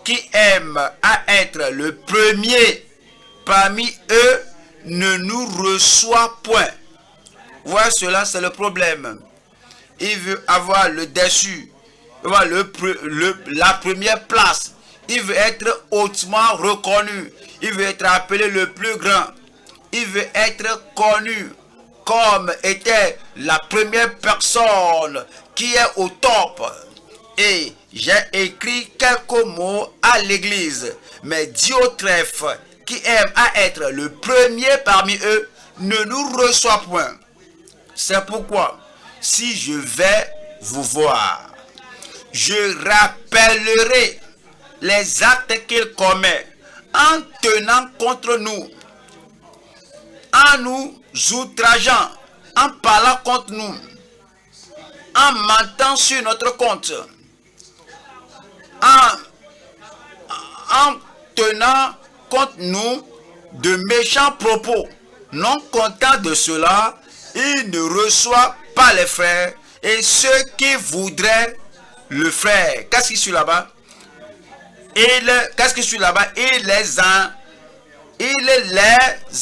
qui aime à être le premier parmi eux, ne nous reçoit point. Voilà, cela c'est le problème. Il veut avoir le dessus, la première place. Il veut être hautement reconnu. Il veut être appelé le plus grand. Il veut être connu comme était la première personne qui est au top. Et j'ai écrit quelques mots à l'église. Mais Diotrephe, qui aime à être le premier parmi eux, ne nous reçoit point. C'est pourquoi, si je vais vous voir, je rappellerai les actes qu'il commet en tenant contre nous, en nous outrageant, en parlant contre nous, en mentant sur notre compte, en tenant contre nous de méchants propos. Non content de cela, il ne reçoit pas les frères et ceux qui voudraient le faire. Qu'est-ce qui suit là-bas? Qu'est-ce qui suit là-bas? Il les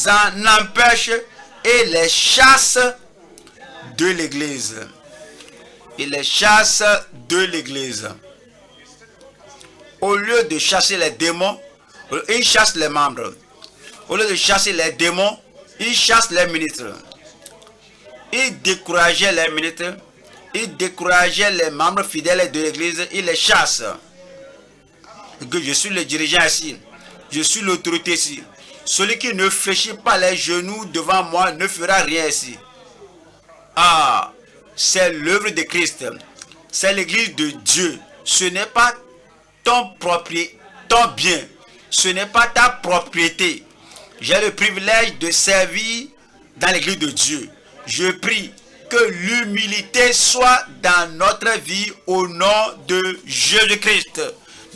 en empêche et les chasse de l'église. Il les chasse de l'église. Au lieu de chasser les démons, il chasse les membres. Au lieu de chasser les démons, il chasse les ministres. Il décourageait les ministres. Il décourageait les membres fidèles de l'église. Il les chasse. Que je suis le dirigeant ici. Je suis l'autorité ici. Celui qui ne fléchit pas les genoux devant moi ne fera rien ici. Ah, c'est l'œuvre de Christ. C'est l'église de Dieu. Ce n'est pas ton bien. Ce n'est pas ta propriété. J'ai le privilège de servir dans l'église de Dieu. Je prie que l'humilité soit dans notre vie au nom de Jésus-Christ.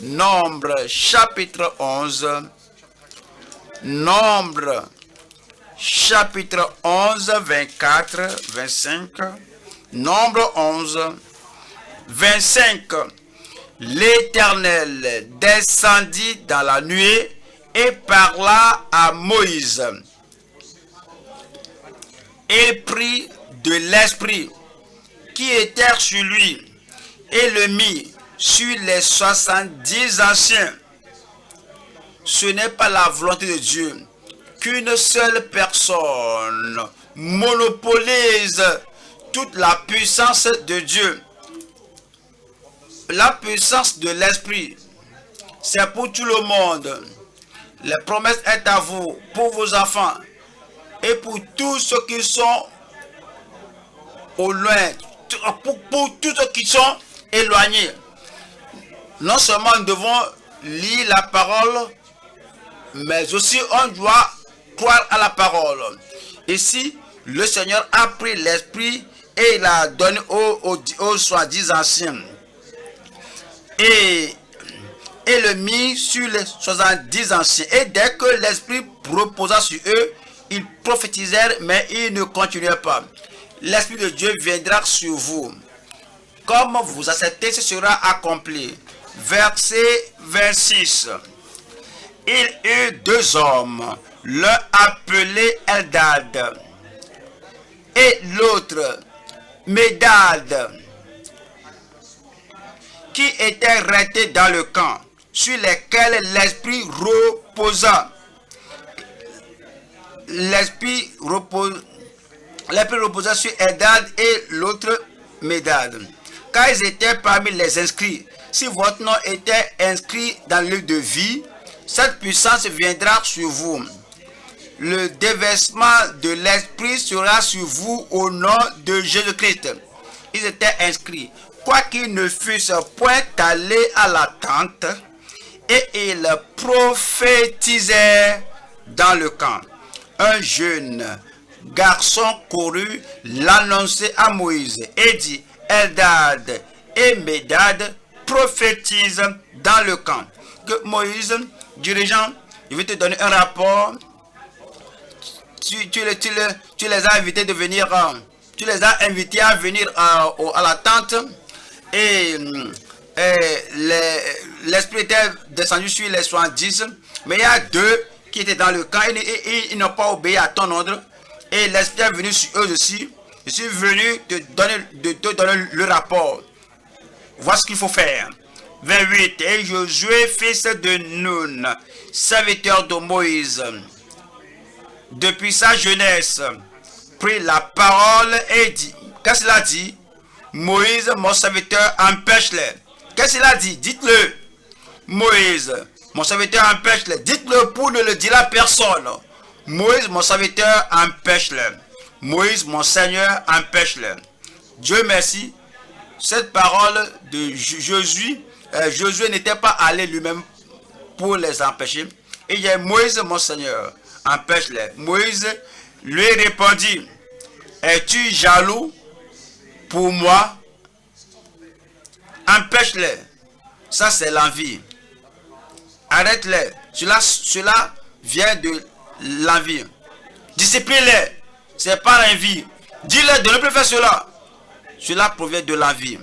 Nombre chapitre 11. Nombre chapitre 11, 24, 25. Nombre 11, 25. L'Éternel descendit dans la nuée et parla à Moïse. Il prit de l'esprit qui était sur lui et le mit sur les 70 anciens. Ce n'est pas la volonté de Dieu qu'une seule personne monopolise toute la puissance de Dieu. La puissance de l'esprit, c'est pour tout le monde. La promesse est à vous, pour vos enfants et pour tous ceux qui sont au loin, pour tous ceux qui sont éloignés. Non seulement nous devons lire la parole, mais aussi on doit croire à la parole. Ici, le Seigneur a pris l'esprit et il l'a donné aux soi-disant anciens. Et le mit sur les 70 anciens. Et dès que l'esprit reposa sur eux, ils prophétisèrent, mais ils ne continuèrent pas. L'esprit de Dieu viendra sur vous. Comme vous acceptez, ce sera accompli. Verset 26. Il eut deux hommes, l'un appelé Eldad et l'autre Médad, qui étaient restés dans le camp, sur lesquels l'esprit reposa. L'esprit reposa sur Eldad et l'autre Médad. car ils étaient parmi les inscrits. Si votre nom était inscrit dans le livre de vie, cette puissance viendra sur vous. Le déversement de l'Esprit sera sur vous au nom de Jésus-Christ. Ils étaient inscrits. Quoiqu'ils ne fussent point allés à la tente, et ils prophétisaient dans le camp. Un jeune garçon courut l'annoncer à Moïse et dit, Eldad et Médad prophétisent dans le camp. Que Moïse, dirigeant, il veut te donner un rapport. Tu les as invités de venir, tu les as invités à venir à la tente et l'esprit était descendu sur les 70, mais il y a deux qui étaient dans le camp et ils n'ont pas obéi à ton ordre et l'esprit est venu sur eux aussi. Je suis venu te donner le rapport. Voici ce qu'il faut faire. 28. Et Josué, fils de Nun, serviteur de Moïse, depuis sa jeunesse, prit la parole et dit, qu'est-ce qu'il a dit? Moïse, mon serviteur, empêche-les. Qu'est-ce qu'il a dit? Dites-le. Moïse, mon serviteur, empêche-les. Dites-le pour ne le dire à personne. Moïse, mon serviteur, empêche-les. Moïse, mon Seigneur, empêche-les. Dieu merci. Cette parole de Josué, Josué n'était pas allé lui-même pour les empêcher. Et il y a Moïse, mon Seigneur, empêche-les. Moïse lui répondit, es-tu jaloux pour moi? Empêche-les. Ça, c'est l'envie. Arrête-les. Cela vient de l'envie. Discipline-les. C'est par envie. Dis-leur de ne plus faire cela. Cela provient de l'envie.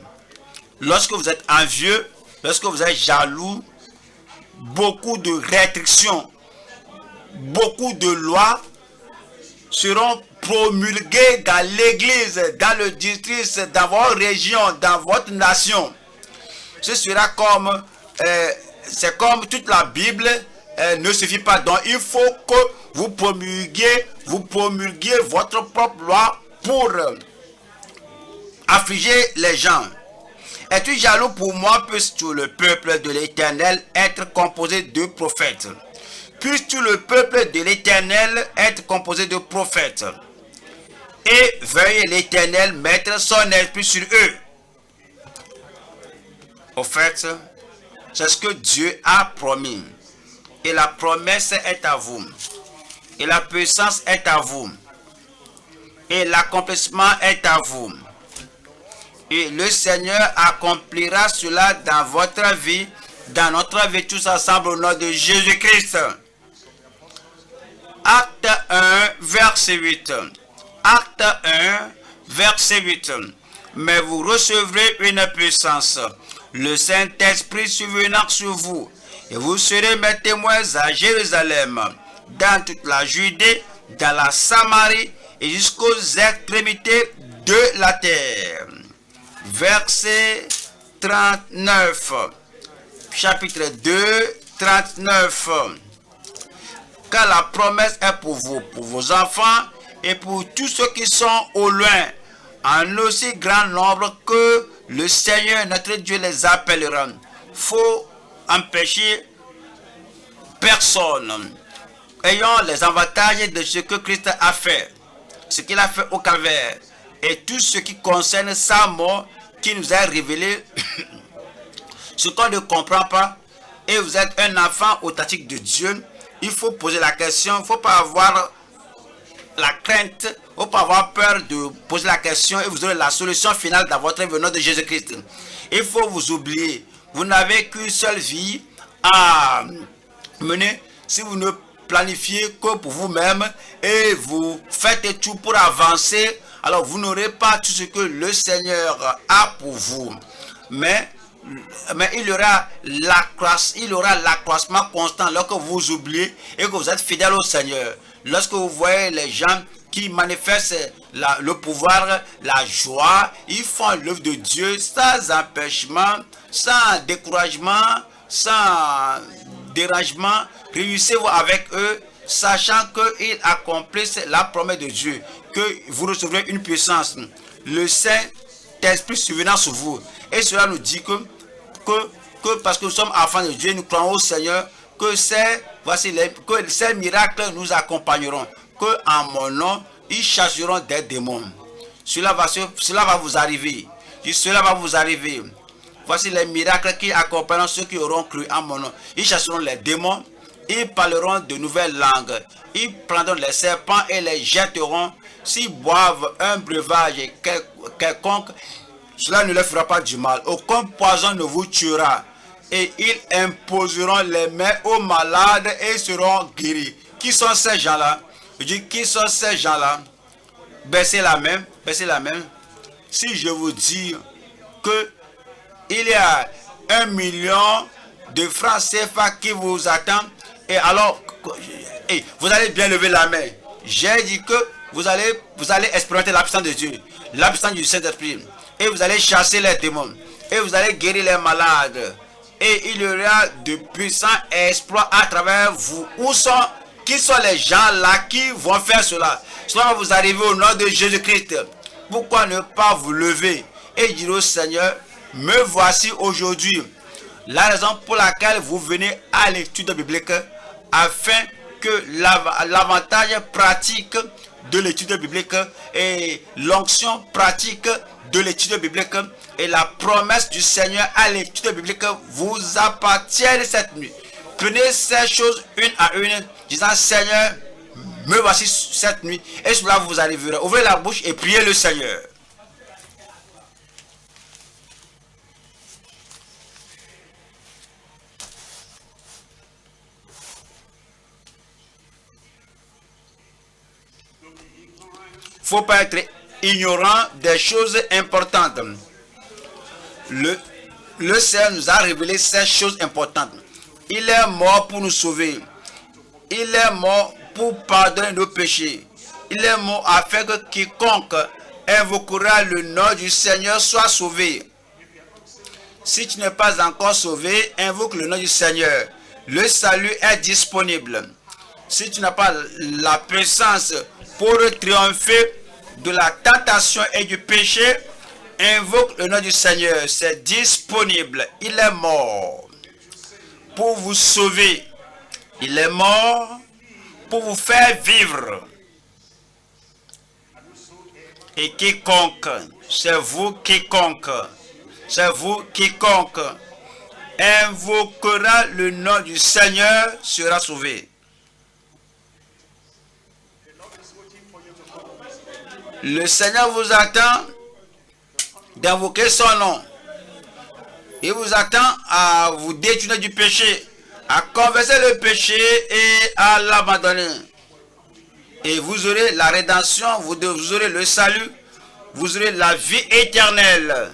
Lorsque vous êtes envieux, lorsque vous êtes jaloux, beaucoup de restrictions, beaucoup de lois seront promulguées dans l'église, dans le district, dans votre région, dans votre nation. Ce sera comme, c'est comme toute la Bible ne suffit pas. Donc il faut que vous promulguiez votre propre loi pour affliger les gens. Es-tu jaloux pour moi, puisque le peuple de l'Éternel être composé de prophètes? Puisque le peuple de l'Éternel être composé de prophètes? Et veuille l'Éternel mettre son esprit sur eux. Au fait, c'est ce que Dieu a promis. Et la promesse est à vous. Et la puissance est à vous. Et l'accomplissement est à vous. Et le Seigneur accomplira cela dans votre vie, dans notre vie tous ensemble au nom de Jésus-Christ. Acte 1, verset 8. Acte 1, verset 8. Mais vous recevrez une puissance, le Saint-Esprit survenant sur vous, et vous serez mes témoins à Jérusalem, dans toute la Judée, dans la Samarie, et jusqu'aux extrémités de la terre. Verset 39. Chapitre 2, 39. Car la promesse est pour vous, pour vos enfants, et pour tous ceux qui sont au loin, en aussi grand nombre que le Seigneur notre Dieu les appellera. Faut empêcher personne. Ayons les avantages de ce que Christ a fait, ce qu'il a fait au calvaire, et tout ce qui concerne sa mort qui nous a révélé ce qu'on ne comprend pas. Et vous êtes un enfant authentique de Dieu. Il faut poser la question, il ne faut pas avoir la crainte, il ne faut pas avoir peur de poser la question et vous aurez la solution finale dans votre vie au nom de Jésus-Christ. Il faut vous oublier. Vous n'avez qu'une seule vie à mener. Si vous ne planifiez que pour vous-même et vous faites tout pour avancer, alors vous n'aurez pas tout ce que le Seigneur a pour vous. Mais il y aura l'accroissement constant lorsque vous oubliez et que vous êtes fidèle au Seigneur. Lorsque vous voyez les gens qui manifestent le pouvoir, la joie, ils font l'œuvre de Dieu sans empêchement, sans découragement, sans dérangement. Réunissez-vous avec eux, sachant qu'ils accomplissent la promesse de Dieu, que vous recevrez une puissance. Le Saint-Esprit survenant sur vous. Et cela nous dit que parce que nous sommes enfants de Dieu, nous croyons au Seigneur, que ces miracles nous accompagneront, que en mon nom, ils chasseront des démons. Cela va vous arriver. Cela va vous arriver. Voici les miracles qui accompagneront ceux qui auront cru en mon nom. Ils chasseront les démons, ils parleront de nouvelles langues, ils prendront les serpents et les jetteront. S'ils boivent un breuvage quelconque, cela ne leur fera pas du mal. Aucun poison ne vous tuera. Et ils imposeront les mains aux malades et seront guéris. Qui sont ces gens-là? Je dis, qui sont ces gens-là? Baissez la main, baissez la main. Si je vous dis que il y a 1 million de francs CFA qui vous attend, et alors, vous allez bien lever la main. J'ai dit que vous allez expérimenter la puissance de Dieu, la puissance du Saint-Esprit, et vous allez chasser les démons, et vous allez guérir les malades, et il y aura de puissants exploits à travers vous. Qui sont les gens là qui vont faire cela? Cela va vous arriver au nom de Jésus-Christ. Pourquoi ne pas vous lever et dire au Seigneur, me voici aujourd'hui. La raison pour laquelle vous venez à l'étude biblique, afin que l'avantage pratique de l'étude biblique et l'onction pratique de l'étude biblique et la promesse du Seigneur à l'étude biblique vous appartiennent cette nuit. Prenez ces choses une à une, disant, Seigneur, me voici cette nuit, et cela vous arrivera. Ouvrez la bouche et priez le Seigneur. Il ne faut pas être ignorant des choses importantes. Le Seigneur nous a révélé ces choses importantes. Il est mort pour nous sauver. Il est mort pour pardonner nos péchés. Il est mort afin que quiconque invoquera le nom du Seigneur soit sauvé. Si tu n'es pas encore sauvé, invoque le nom du Seigneur. Le salut est disponible. Si tu n'as pas la puissance pour triompher de la tentation et du péché, invoque le nom du Seigneur. C'est disponible. Il est mort pour vous sauver. Il est mort pour vous faire vivre. Et quiconque, c'est vous quiconque invoquera le nom du Seigneur sera sauvé. Le Seigneur vous attend d'invoquer son nom. Il vous attend à vous détourner du péché, à converser le péché et à l'abandonner. Et vous aurez la rédemption, vous aurez le salut, vous aurez la vie éternelle.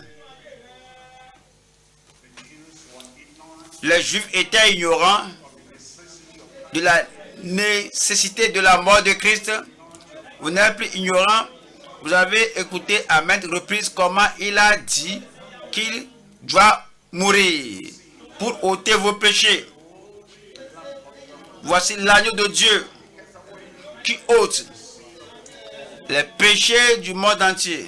Les Juifs étaient ignorants de la nécessité de la mort de Christ. Vous n'êtes plus ignorant. Vous avez écouté à maintes reprises comment il a dit qu'il doit mourir pour ôter vos péchés. Voici l'agneau de Dieu qui ôte les péchés du monde entier.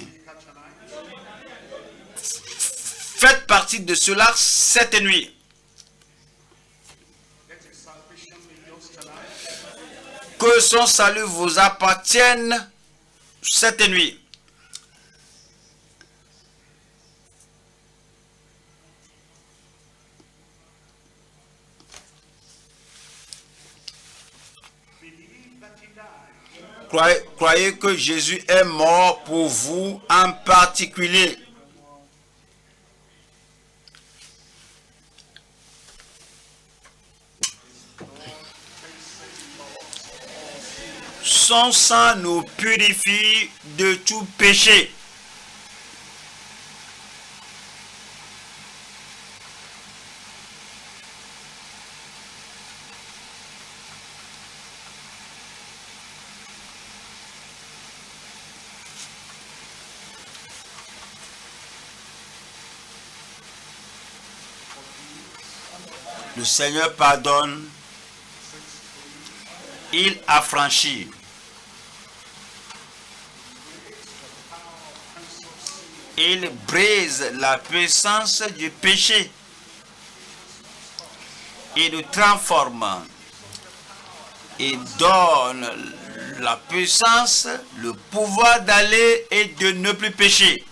Faites partie de cela cette nuit. Que son salut vous appartienne cette nuit. Croyez que Jésus est mort pour vous en particulier. Son sang nous purifie de tout péché. Le Seigneur pardonne, il affranchit. Il brise la puissance du péché. Il nous transforme. Il donne la puissance, le pouvoir d'aller et de ne plus pécher.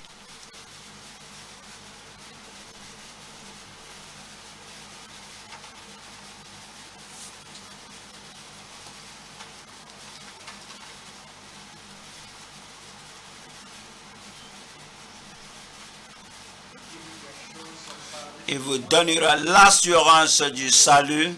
Il vous donnera l'assurance du salut.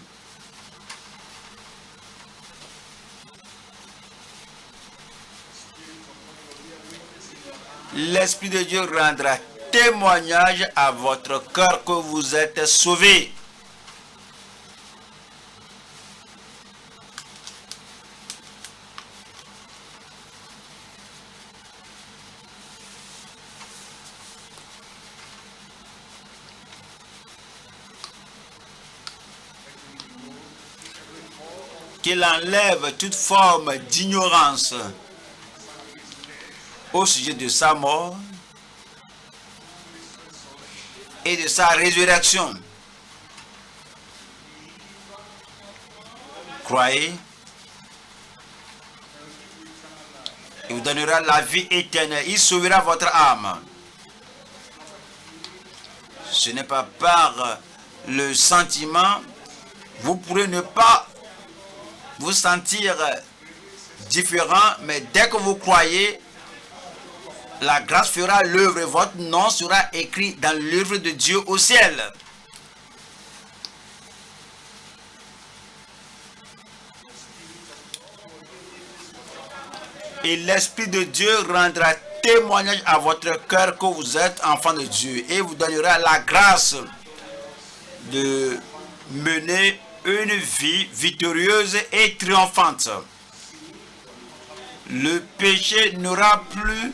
L'Esprit de Dieu rendra témoignage à votre cœur que vous êtes sauvés. Qu'il enlève toute forme d'ignorance au sujet de sa mort et de sa résurrection. Croyez, il vous donnera la vie éternelle, il sauvera votre âme. Ce n'est pas par le sentiment, vous pourrez ne pas vous sentir différent, mais dès que vous croyez, la grâce fera l'œuvre et votre nom sera écrit dans l'œuvre de Dieu au ciel. Et l'Esprit de Dieu rendra témoignage à votre cœur que vous êtes enfant de Dieu et vous donnera la grâce de mener une vie victorieuse et triomphante. Le péché n'aura plus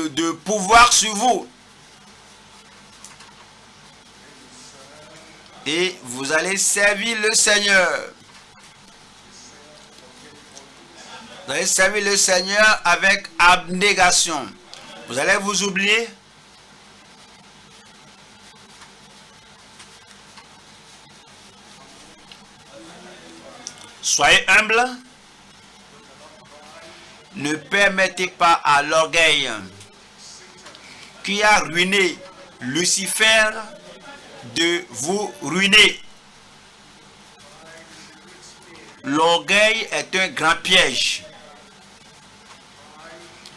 de pouvoir sur vous. Et vous allez servir le Seigneur. Vous allez servir le Seigneur avec abnégation. Vous allez vous oublier. Soyez humble. Ne permettez pas à l'orgueil qui a ruiné Lucifer de vous ruiner. L'orgueil est un grand piège.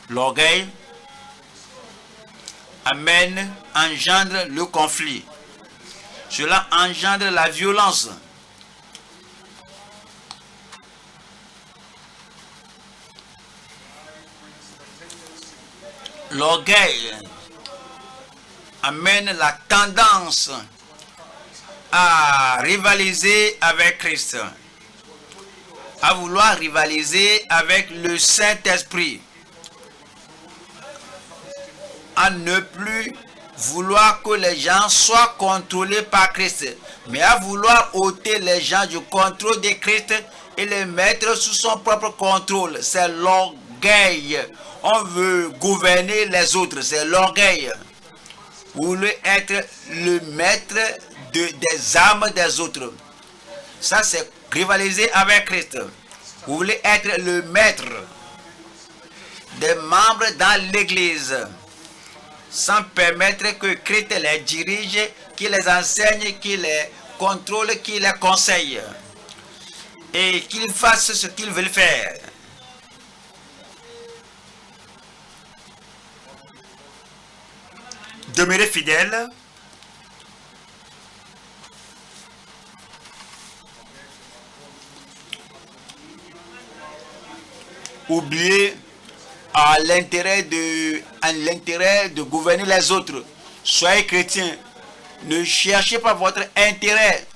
L'orgueil engendre le conflit. Cela engendre la violence. L'orgueil amène la tendance à rivaliser avec Christ, à vouloir rivaliser avec le Saint-Esprit, à ne plus vouloir que les gens soient contrôlés par Christ, mais à vouloir ôter les gens du contrôle de Christ et les mettre sous son propre contrôle. C'est l'orgueil. On veut gouverner les autres, c'est l'orgueil. Vous voulez être le maître des âmes des autres. Ça, c'est rivaliser avec Christ. Vous voulez être le maître des membres dans l'église, sans permettre que Christ les dirige, qu'il les enseigne, qu'il les contrôle, qu'il les conseille, et qu'ils fassent ce qu'ils veulent faire. Demeurez fidèles. Oubliez l'intérêt de gouverner les autres. Soyez chrétiens. Ne cherchez pas votre intérêt.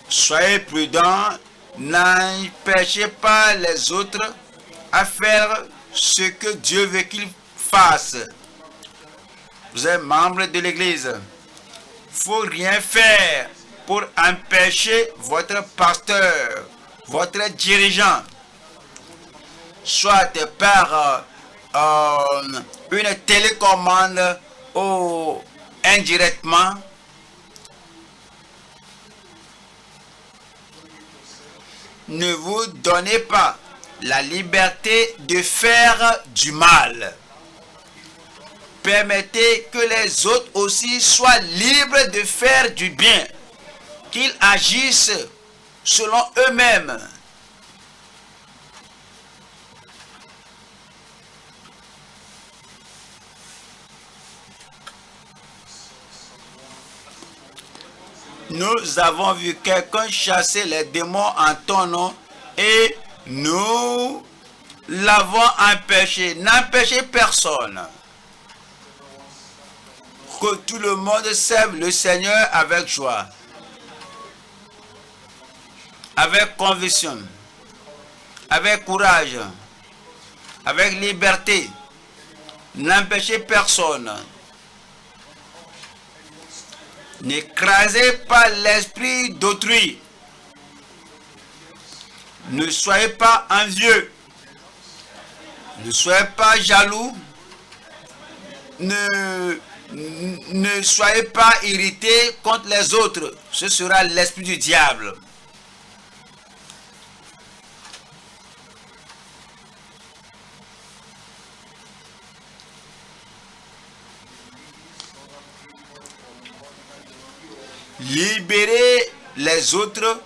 Soyez prudents. N'empêchez pas les autres à faire ce que Dieu veut qu'ils fassent. Vous êtes membre de l'église. Il ne faut rien faire pour empêcher votre pasteur votre dirigeant, soit par une télécommande ou indirectement, ne vous donnez pas la liberté de faire du mal. Permettez que les autres aussi soient libres de faire du bien, qu'ils agissent selon eux-mêmes. Nous avons vu quelqu'un chasser les démons en ton nom et nous l'avons empêché. N'empêchez personne. Que tout le monde serve le Seigneur avec joie, avec conviction, avec courage, avec liberté. N'empêchez personne. N'écrasez pas l'esprit d'autrui. Ne soyez pas envieux. Ne soyez pas jaloux. Ne soyez pas irrités contre les autres. Ce sera l'esprit du diable. Libérez les autres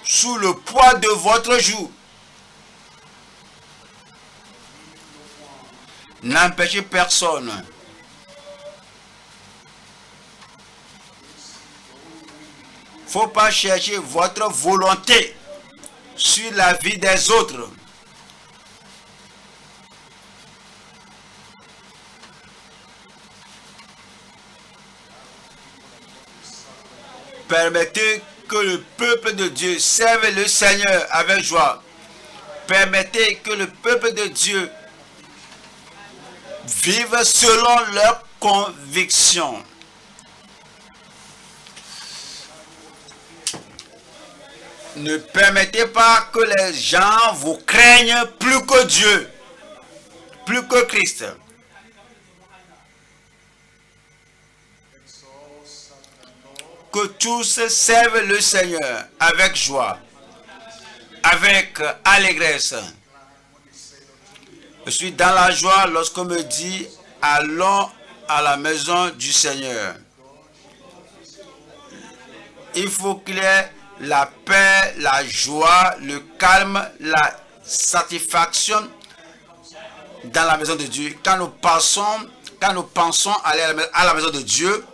sous le poids de votre joug. N'empêchez personne. Faut pas chercher votre volonté sur la vie des autres. Permettez que le peuple de Dieu serve le Seigneur avec joie. Permettez que le peuple de Dieu vive selon leurs convictions. Ne permettez pas que les gens vous craignent plus que Dieu, plus que Christ. Que tous servent le Seigneur avec joie, avec allégresse. Je suis dans la joie lorsqu'on me dit « Allons à la maison du Seigneur ». Il faut qu'il y ait la paix, la joie, le calme, la satisfaction dans la maison de Dieu. Quand nous pensons aller à la maison de Dieu,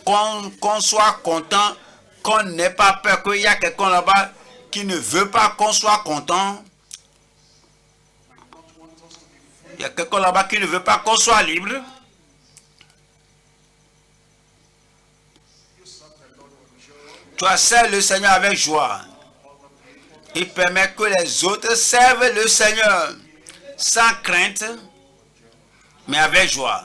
qu'on soit content, qu'on n'ait pas peur qu'il y a quelqu'un là-bas qui ne veut pas qu'on soit content. Il y a quelqu'un là-bas qui ne veut pas qu'on soit libre. Toi, serve le Seigneur avec joie. Il permet que les autres servent le Seigneur sans crainte, mais avec joie.